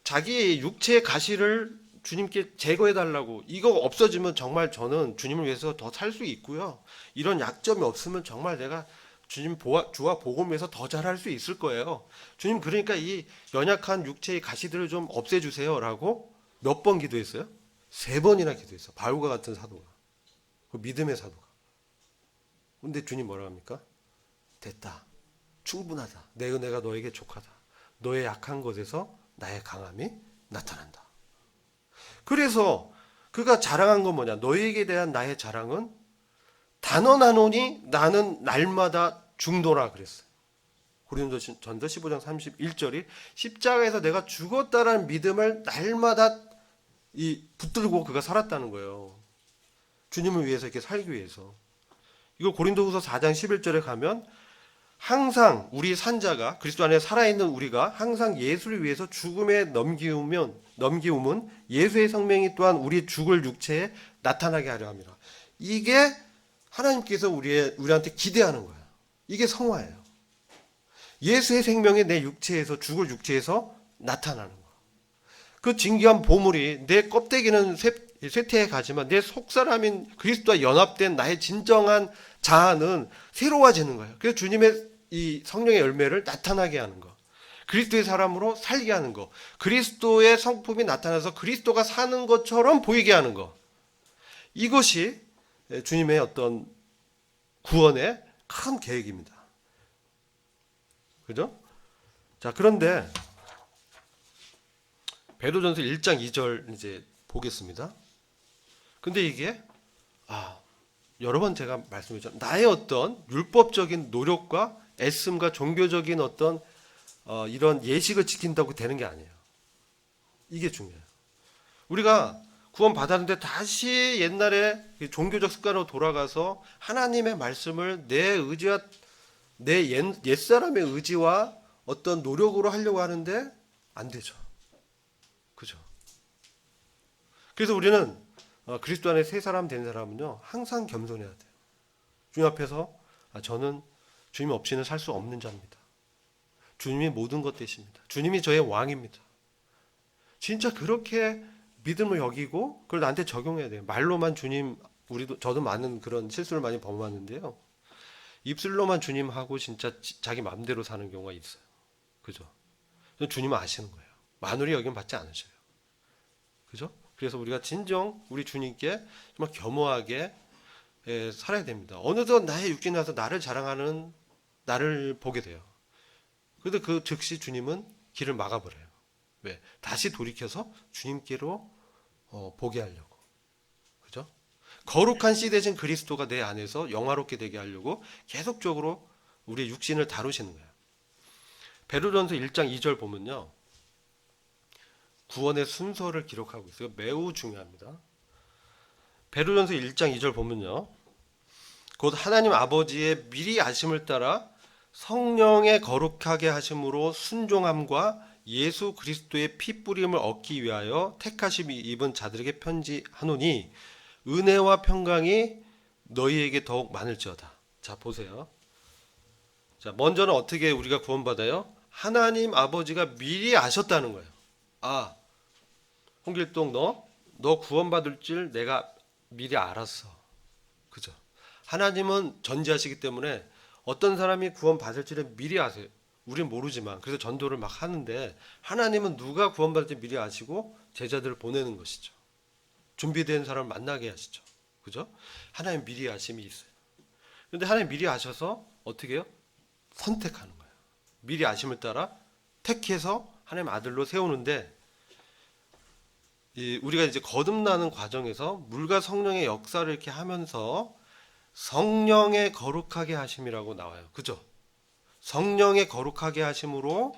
Speaker 1: 자기의 육체의 가시를 주님께 제거해 달라고, 이거 없어지면 정말 저는 주님을 위해서 더 살 수 있고요. 이런 약점이 없으면 정말 내가 주님 주와 복음에서 더 잘할 수 있을 거예요. 주님 그러니까 이 연약한 육체의 가시들을 좀 없애주세요라고 몇 번 기도했어요? 3번이나 기도했어요. 바울과 같은 사도가. 그 믿음의 사도가. 근데 주님 뭐라 합니까? 됐다. 충분하다. 내 은혜가 너에게 족하다. 너의 약한 것에서 나의 강함이 나타난다. 그래서 그가 자랑한 건 뭐냐? 너에게 대한 나의 자랑은 단언하노니 나는 날마다 중도라 그랬어요. 고린도전서 15장 31절이 십자가에서 내가 죽었다라는 믿음을 날마다 붙들고 그가 살았다는 거예요. 주님을 위해서 이렇게 살기 위해서. 이거 고린도후서 4장 11절에 가면 항상 우리 산자가 그리스도 안에 살아있는 우리가 항상 예수를 위해서 죽음에 넘기움은 예수의 생명이 또한 우리 죽을 육체에 나타나게 하려 합니다. 이게 하나님께서 우리한테 기대하는 거예요. 이게 성화예요. 예수의 생명이 내 육체에서 죽을 육체에서 나타나는 거예요. 그 진귀한 보물이 내 껍데기는 쇠퇴해 가지만 내 속사람인 그리스도와 연합된 나의 진정한 자아는 새로워지는 거예요. 그래서 주님의 이 성령의 열매를 나타나게 하는 거. 그리스도의 사람으로 살게 하는 거. 그리스도의 성품이 나타나서 그리스도가 사는 것처럼 보이게 하는 거. 이것이 주님의 어떤 구원의 큰 계획입니다. 그죠? 자, 그런데 베드로전서 1장 2절 이제 보겠습니다. 근데 이게 여러 번 제가 말씀드렸죠. 나의 어떤 율법적인 노력과 애씀과 종교적인 어떤 이런 예식을 지킨다고 되는 게 아니에요. 이게 중요해요. 우리가 구원 받았는데 다시 옛날에 종교적 습관으로 돌아가서 하나님의 말씀을 내 의지와 내 옛사람의 의지와 어떤 노력으로 하려고 하는데 안 되죠. 그죠? 그래서 우리는 그리스도 안에 새 사람 된 사람은요 항상 겸손해야 돼요. 주님 앞에서 저는 주님 없이는 살 수 없는 자입니다. 주님이 모든 것 되십니다. 주님이 저의 왕입니다. 진짜 그렇게 믿음을 여기고 그걸 나한테 적용해야 돼요. 말로만 주님, 저도 많은 그런 실수를 많이 범하는데요. 입술로만 주님 하고 진짜 자기 마음대로 사는 경우가 있어요. 그죠? 주님은 아시는 거예요. 만월이 여긴 받지 않으셔요. 그죠? 그래서 우리가 진정 우리 주님께 정말 겸허하게 살아야 됩니다. 어느덧 나의 육신이 나서 나를 자랑하는 나를 보게 돼요. 그런데 그 즉시 주님은 길을 막아버려요. 왜? 다시 돌이켜서 주님께로 보게 하려고. 그죠? 거룩한 씨 되신 그리스도가 내 안에서 영화롭게 되게 하려고 계속적으로 우리의 육신을 다루시는 거예요. 베드로전서 1장 2절 보면요. 구원의 순서를 기록하고 있어요. 매우 중요합니다. 베드로전서 1장 2절 보면요. 곧 하나님 아버지의 미리 아심을 따라 성령의 거룩하게 하심으로 순종함과 예수 그리스도의 피 뿌림을 얻기 위하여 택하심이 입은 자들에게 편지하노니 은혜와 평강이 너희에게 더욱 많을지어다. 자, 보세요. 자, 먼저는 어떻게 우리가 구원받아요? 하나님 아버지가 미리 아셨다는 거예요. 아, 홍길동 너 구원받을 줄 내가 미리 알았어. 그죠? 하나님은 전지하시기 때문에 어떤 사람이 구원받을지를 미리 아세요. 우린 모르지만 그래서 전도를 막 하는데 하나님은 누가 구원받을지 미리 아시고 제자들을 보내는 것이죠. 준비된 사람을 만나게 하시죠. 그죠? 하나님 미리 아심이 있어요. 그런데 하나님 미리 아셔서 어떻게 해요? 선택하는 거예요. 미리 아심을 따라 택해서 하나님 아들로 세우는데 우리가 이제 거듭나는 과정에서 물과 성령의 역사를 이렇게 하면서 성령의 거룩하게 하심이라고 나와요. 그죠? 성령의 거룩하게 하심으로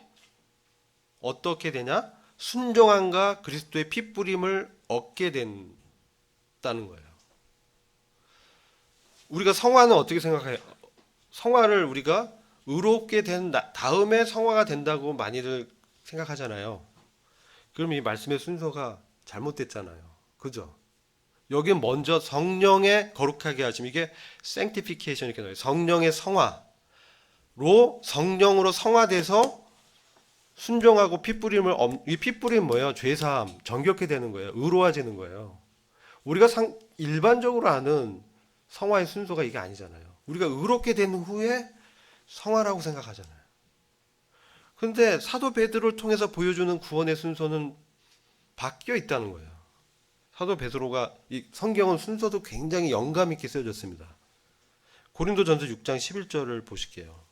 Speaker 1: 어떻게 되냐? 순종함과 그리스도의 피 뿌림을 얻게 된다는 거예요. 우리가 성화는 어떻게 생각해요? 성화를 우리가 의롭게 된 다음에 성화가 된다고 많이들 생각하잖아요. 그럼 이 말씀의 순서가 잘못됐잖아요. 그죠? 여기 먼저 성령의 거룩하게 하심, 이게 sanctification 이렇게 나와요. 성령의 성화로 성령으로 성화돼서 순종하고 피뿌림을 이 피뿌림 뭐예요? 죄사함, 정결케 되는 거예요. 의로워지는 거예요. 우리가 일반적으로 아는 성화의 순서가 이게 아니잖아요. 우리가 의롭게 된 후에 성화라고 생각하잖아요. 그런데 사도 베드로를 통해서 보여주는 구원의 순서는 바뀌어 있다는 거예요. 사도 베드로가 이 성경은 순서도 굉장히 영감 있게 쓰여졌습니다. 고린도전서 6장 11절을 보실게요.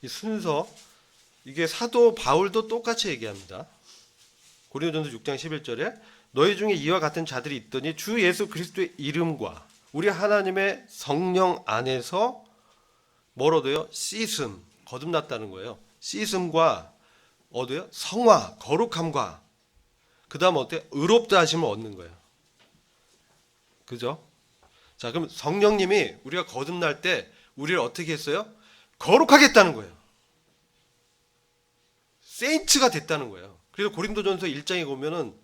Speaker 1: 이 순서 이게 사도 바울도 똑같이 얘기합니다. 고린도전서 6장 11절에 너희 중에 이와 같은 자들이 있더니 주 예수 그리스도의 이름과 우리 하나님의 성령 안에서 뭘 얻어요? 씻음, 거듭났다는 거예요. 씻음과 얻어요? 성화, 거룩함과 그 다음 어때요? 의롭다 하심을 얻는 거예요. 그죠? 자, 그럼 성령님이 우리가 거듭날 때 우리를 어떻게 했어요? 거룩하게 했다는 거예요. 세인트가 됐다는 거예요. 그래서 고린도전서 1장에 보면은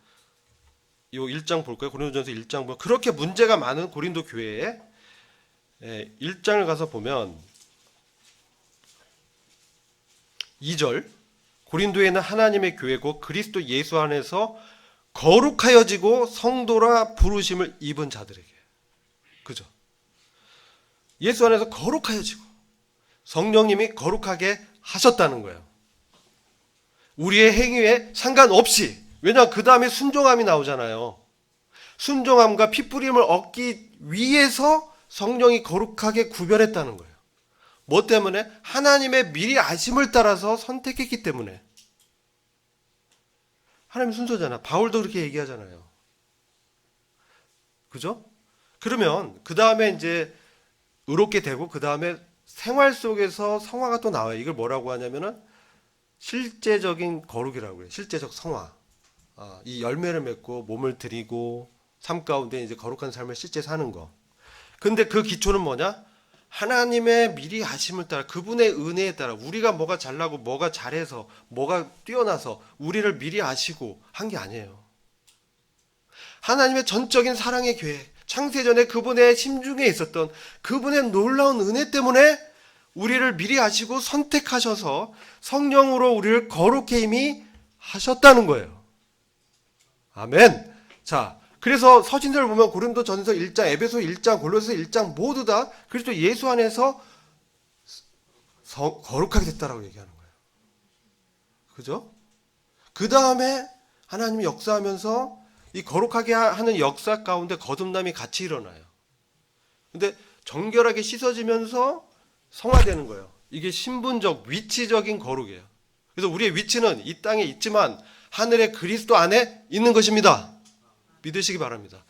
Speaker 1: 이 1장 볼까요? 고린도전서 1장 보면 그렇게 문제가 많은 고린도 교회에 1장을 가서 보면 2절 고린도에는 하나님의 교회고 그리스도 예수 안에서 거룩하여지고 성도라 부르심을 입은 자들에게. 그죠? 예수 안에서 거룩하여지고 성령님이 거룩하게 하셨다는 거예요. 우리의 행위에 상관없이. 왜냐하면 그 다음에 순종함이 나오잖아요. 순종함과 피뿌림을 얻기 위해서 성령이 거룩하게 구별했다는 거예요. 뭐 때문에? 하나님의 미리 아심을 따라서 선택했기 때문에. 하나님 순서잖아. 바울도 그렇게 얘기하잖아요. 그죠? 그러면 그 다음에 이제 의롭게 되고 그 다음에 생활 속에서 성화가 또 나와요. 이걸 뭐라고 하냐면은 실제적인 거룩이라고 해요. 실제적 성화. 이 열매를 맺고 몸을 드리고 삶 가운데 이제 거룩한 삶을 실제 사는 거. 근데 그 기초는 뭐냐? 하나님의 미리 하심을 따라 그분의 은혜에 따라 우리가 뭐가 잘나고 뭐가 잘해서 뭐가 뛰어나서 우리를 미리 아시고 한 게 아니에요. 하나님의 전적인 사랑의 계획, 창세전에 그분의 심중에 있었던 그분의 놀라운 은혜 때문에 우리를 미리 아시고 선택하셔서 성령으로 우리를 거룩해 이미 하셨다는 거예요. 아멘. 자, 그래서 서신들을 보면 고린도전서 1장, 에베소 1장, 골로새 1장 모두 다 그리스도 예수 안에서 거룩하게 됐다라고 얘기하는 거예요. 그죠? 그 다음에 하나님이 역사하면서 이 거룩하게 하는 역사 가운데 거듭남이 같이 일어나요. 근데 정결하게 씻어지면서 성화되는 거예요. 이게 신분적, 위치적인 거룩이에요. 그래서 우리의 위치는 이 땅에 있지만 하늘의 그리스도 안에 있는 것입니다. 믿으시기 바랍니다.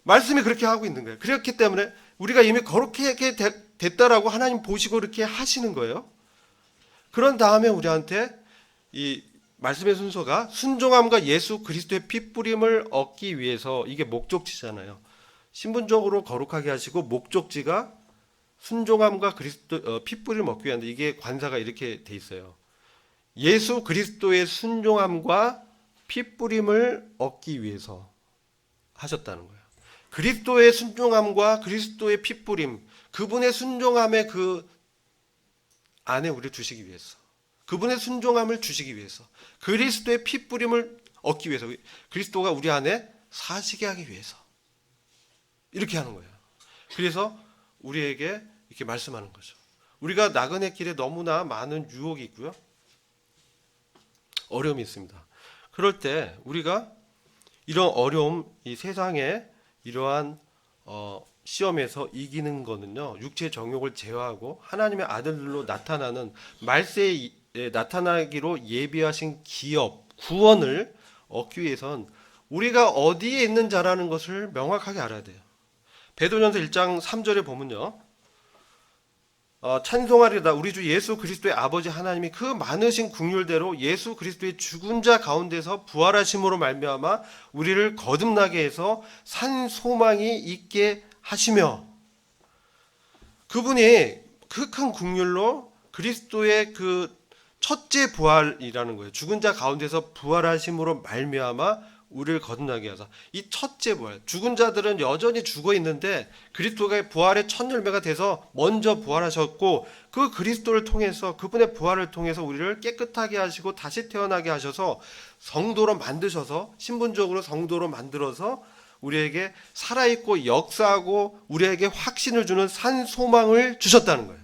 Speaker 1: 말씀이 그렇게 하고 있는 거예요. 그렇기 때문에 우리가 이미 거룩하게 됐다라고 하나님 보시고 이렇게 하시는 거예요. 그런 다음에 우리한테 이 말씀의 순서가 순종함과 예수 그리스도의 핏뿌림을 얻기 위해서, 이게 목적지잖아요. 신분적으로 거룩하게 하시고 목적지가 순종함과 그리스도 핏뿌림을 얻기 위한데, 이게 관사가 이렇게 돼 있어요. 예수 그리스도의 순종함과 핏뿌림을 얻기 위해서 하셨다는 거예요. 그리스도의 순종함과 그리스도의 핏뿌림, 그분의 순종함의 그 안에 우리를 주시기 위해서, 그분의 순종함을 주시기 위해서, 그리스도의 핏뿌림을 얻기 위해서, 그리스도가 우리 안에 사시게 하기 위해서 이렇게 하는 거예요. 그래서 우리에게 이렇게 말씀하는 거죠. 우리가 나그네 길에 너무나 많은 유혹이 있고요, 어려움이 있습니다. 그럴 때 우리가 이런 어려움, 이 세상에 이러한 시험에서 이기는 거는요, 육체의 정욕을 제어하고 하나님의 아들들로 나타나는, 말세에 나타나기로 예비하신 기업, 구원을 얻기 위해선 우리가 어디에 있는 자라는 것을 명확하게 알아야 돼요. 베드로전서 1장 3절에 보면요, 찬송하리다 우리 주 예수 그리스도의 아버지 하나님이 그 많으신 긍휼대로 예수 그리스도의 죽은 자 가운데서 부활하심으로 말미암아 우리를 거듭나게 해서 산 소망이 있게 하시며, 그분이 그 큰 긍휼로 그리스도의 그 첫째 부활이라는 거예요. 죽은 자 가운데서 부활하심으로 말미암아 우리를 거듭나게 하사, 이 첫째 부활, 죽은 자들은 여전히 죽어 있는데 그리스도가 부활의 첫 열매가 돼서 먼저 부활하셨고, 그 그리스도를 통해서, 그분의 부활을 통해서 우리를 깨끗하게 하시고 다시 태어나게 하셔서 성도로 만드셔서, 신분적으로 성도로 만들어서 우리에게 살아있고 역사하고 우리에게 확신을 주는 산 소망을 주셨다는 거예요.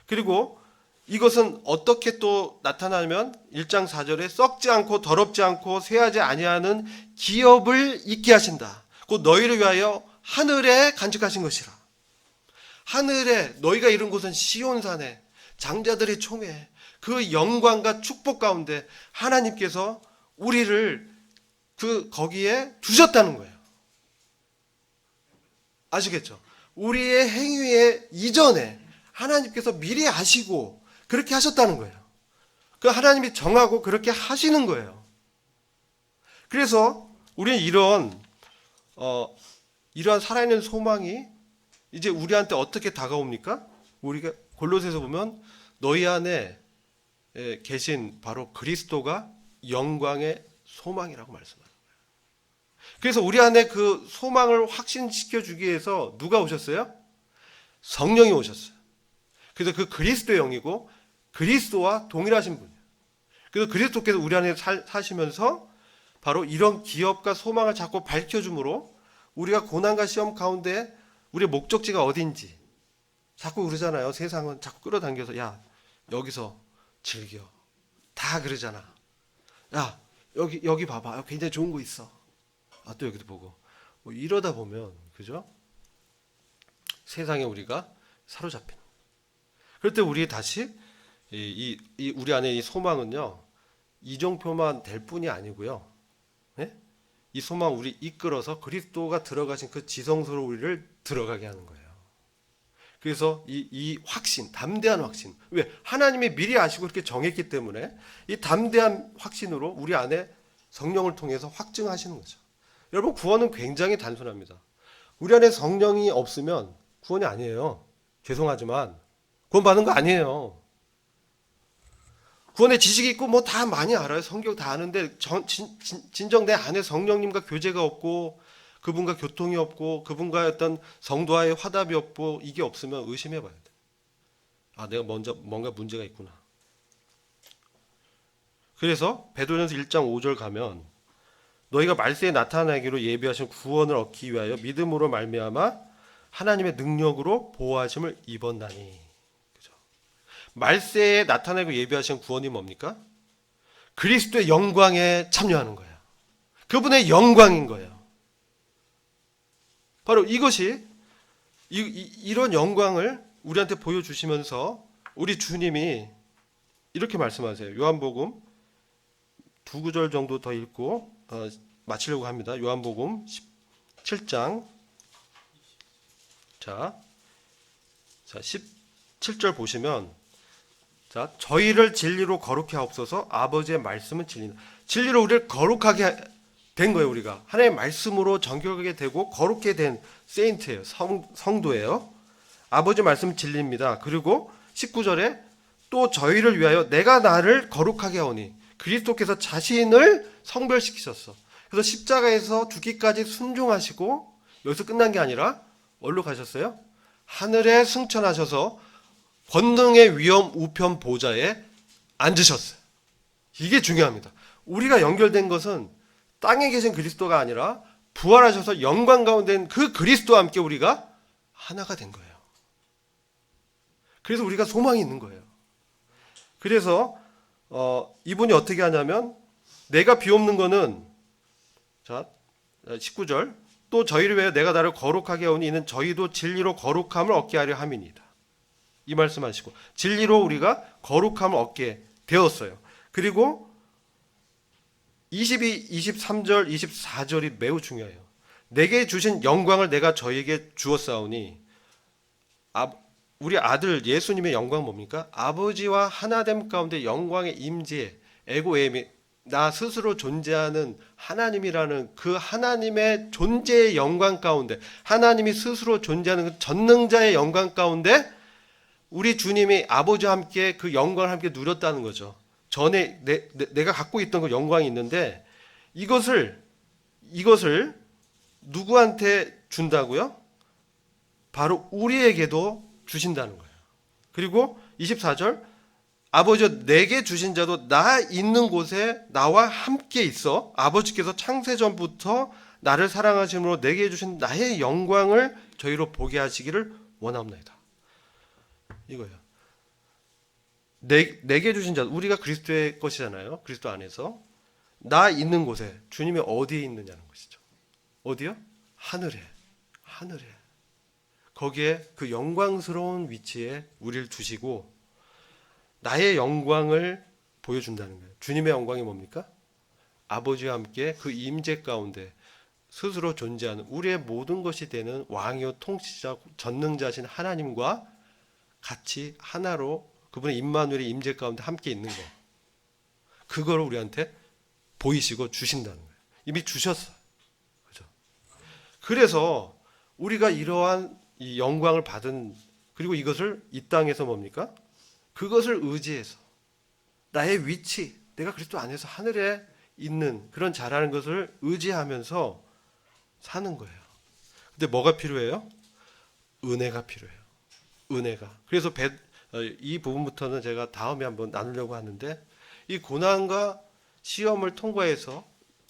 Speaker 1: 그리고 이것은 어떻게 또 나타나면 1장 4절에 썩지 않고 더럽지 않고 쇠하지 아니하는 기업을 있게 하신다. 곧 너희를 위하여 하늘에 간직하신 것이라. 하늘에, 너희가 이룬 곳은 시온산에 장자들의 총회, 그 영광과 축복 가운데 하나님께서 우리를 거기에 두셨다는 거예요. 아시겠죠? 우리의 행위의 이전에 하나님께서 미리 아시고 그렇게 하셨다는 거예요. 그 하나님이 정하고 그렇게 하시는 거예요. 그래서 우리는 이러한 살아있는 소망이 이제 우리한테 어떻게 다가옵니까? 우리가 골로새서 보면 너희 안에 계신 바로 그리스도가 영광의 소망이라고 말씀합니다. 그래서 우리 안에 그 소망을 확신시켜 주기 위해서 누가 오셨어요? 성령이 오셨어요. 그래서 그 그리스도의 영이고 그리스도와 동일하신 분이에요. 그래서 그리스도께서 우리 안에 사시면서 바로 이런 기업과 소망을 자꾸 밝혀줌으로 우리가 고난과 시험 가운데 우리의 목적지가 어딘지 자꾸 그러잖아요. 세상은 자꾸 끌어당겨서 야 여기서 즐겨 다 그러잖아. 야 여기 봐봐 굉장히 좋은 거 있어. 또 여기도 보고 뭐 이러다 보면 그죠? 세상에 우리가 사로잡히는. 그럴 때 우리 다시 우리 안에 이 소망은요 이정표만 될 뿐이 아니고요. 네? 이 소망 우리 이끌어서 그리스도가 들어가신 그 지성소로 우리를 들어가게 하는 거예요. 그래서 이 확신, 담대한 확신. 왜? 하나님이 미리 아시고 이렇게 정했기 때문에 이 담대한 확신으로 우리 안에 성령을 통해서 확증하시는 거죠. 여러분 구원은 굉장히 단순합니다. 우리 안에 성령이 없으면 구원이 아니에요. 죄송하지만 구원받은 거 아니에요. 구원의 지식이 있고 뭐 다 많이 알아요. 성경 다 아는데 진정 내 안에 성령님과 교제가 없고 그분과 교통이 없고 그분과의 어떤 성도와의 화답이 없고 이게 없으면 의심해 봐야 돼. 내가 먼저 뭔가 문제가 있구나. 그래서 베드로전서 1장 5절 가면 너희가 말세에 나타나기로 예비하신 구원을 얻기 위하여 믿음으로 말미암아 하나님의 능력으로 보호하심을 입었나니. 그죠? 말세에 나타나고 예비하신 구원이 뭡니까? 그리스도의 영광에 참여하는 거예요. 그분의 영광인 거예요. 바로 이것이 이런 영광을 우리한테 보여주시면서 우리 주님이 이렇게 말씀하세요. 요한복음 두 구절 정도 더 읽고 마치려고 합니다. 요한복음 17장 자 17절 보시면 자, 저희를 진리로 거룩해 하옵소서. 아버지의 말씀은 진리다. 진리로 우리를 거룩하게 된 거예요. 우리가 하나님의 말씀으로 정결하게 되고 거룩게 된 세인트예요. 성도예요. 아버지 말씀은 진리입니다. 그리고 19절에 또 저희를 위하여 내가 나를 거룩하게 하오니 그리스도께서 자신을 성별시키셨어. 그래서 십자가에서 죽기까지 순종하시고 여기서 끝난 게 아니라 어디로 가셨어요? 하늘에 승천하셔서 권능의 위엄 우편 보좌에 앉으셨어요. 이게 중요합니다. 우리가 연결된 것은 땅에 계신 그리스도가 아니라 부활하셔서 영광 가운데 있는 그 그리스도와 함께 우리가 하나가 된 거예요. 그래서 우리가 소망이 있는 거예요. 그래서 이분이 어떻게 하냐면 내가 비옵는 거는 자 19절 또 저희를 위해 내가 나를 거룩하게 하오니 이는 저희도 진리로 거룩함을 얻게 하려 함이니이다. 이 말씀하시고 진리로 우리가 거룩함을 얻게 되었어요. 그리고 22, 23절, 24절이 매우 중요해요. 내게 주신 영광을 내가 저에게 주었사오니 우리 아들 예수님의 영광 뭡니까? 아버지와 하나됨 가운데 영광의 임재, 에고에미 나 스스로 존재하는 하나님이라는 그 하나님의 존재의 영광 가운데 하나님이 스스로 존재하는 그 전능자의 영광 가운데 우리 주님이 아버지와 함께 그 영광을 함께 누렸다는 거죠. 전에 내가 갖고 있던 그 영광이 있는데 이것을 누구한테 준다고요? 바로 우리에게도 주신다는 거예요. 그리고 24절 아버지여 내게 주신 자도 나 있는 곳에 나와 함께 있어 아버지께서 창세전부터 나를 사랑하심으로 내게 주신 나의 영광을 저희로 보게 하시기를 원합니다. 이거예요. 내게 주신 자 우리가 그리스도의 것이잖아요. 그리스도 안에서 나 있는 곳에 주님이 어디에 있느냐는 것이죠. 어디요? 하늘에. 거기에 그 영광스러운 위치에 우리를 두시고 나의 영광을 보여준다는 거예요. 주님의 영광이 뭡니까? 아버지와 함께 그 임재 가운데 스스로 존재하는 우리의 모든 것이 되는 왕이요 통치자 전능자신 하나님과 같이 하나로 그분의 임마누엘의 임재 가운데 함께 있는 거. 그거를 우리한테 보이시고 주신다는 거예요. 이미 주셨어요. 그죠? 그래서 우리가 이러한 이 영광을 받은 그리고 이것을 이 땅에서 뭡니까? 그것을 의지해서 나의 위치, 내가 그리스도 안에서 하늘에 있는 그런 자라는 것을 의지하면서 사는 거예요. 근데 뭐가 필요해요? 은혜가 필요해요. 은혜가. 그래서 이 부분부터는 제가 다음에 한번 나누려고 하는데 이 고난과 시험을 통과해서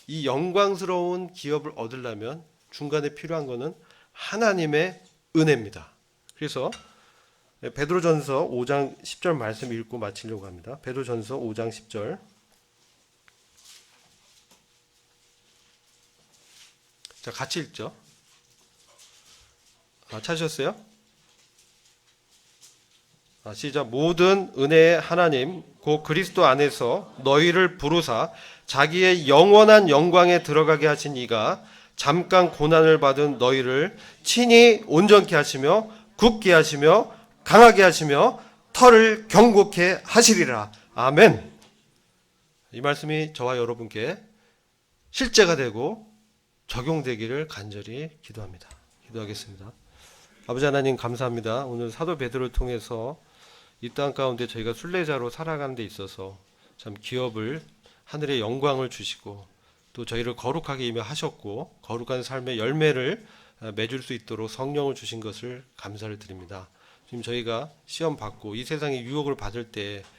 Speaker 1: 이 영광스러운 기업을 얻으려면 중간에 필요한 것은 하나님의 은혜입니다. 그래서 베드로전서 5장 10절 말씀 읽고 마치려고 합니다. 베드로전서 5장 10절. 자, 같이 읽죠. 찾으셨어요? 시작. 모든 은혜의 하나님 곧 그리스도 안에서 너희를 부르사 자기의 영원한 영광에 들어가게 하신 이가 잠깐 고난을 받은 너희를 친히 온전케 하시며 굳게 하시며 강하게 하시며 털을 경고케 하시리라. 아멘. 이 말씀이 저와 여러분께 실제가 되고 적용되기를 간절히 기도합니다. 기도하겠습니다. 아버지 하나님 감사합니다. 오늘 사도 베드로를 통해서 이 땅 가운데 저희가 순례자로 살아가는 데 있어서 참 기업을 하늘의 영광을 주시고 또 저희를 거룩하게 임하셨고 거룩한 삶의 열매를 맺을 수 있도록 성령을 주신 것을 감사를 드립니다. 지금 저희가 시험 받고 이 세상의 유혹을 받을 때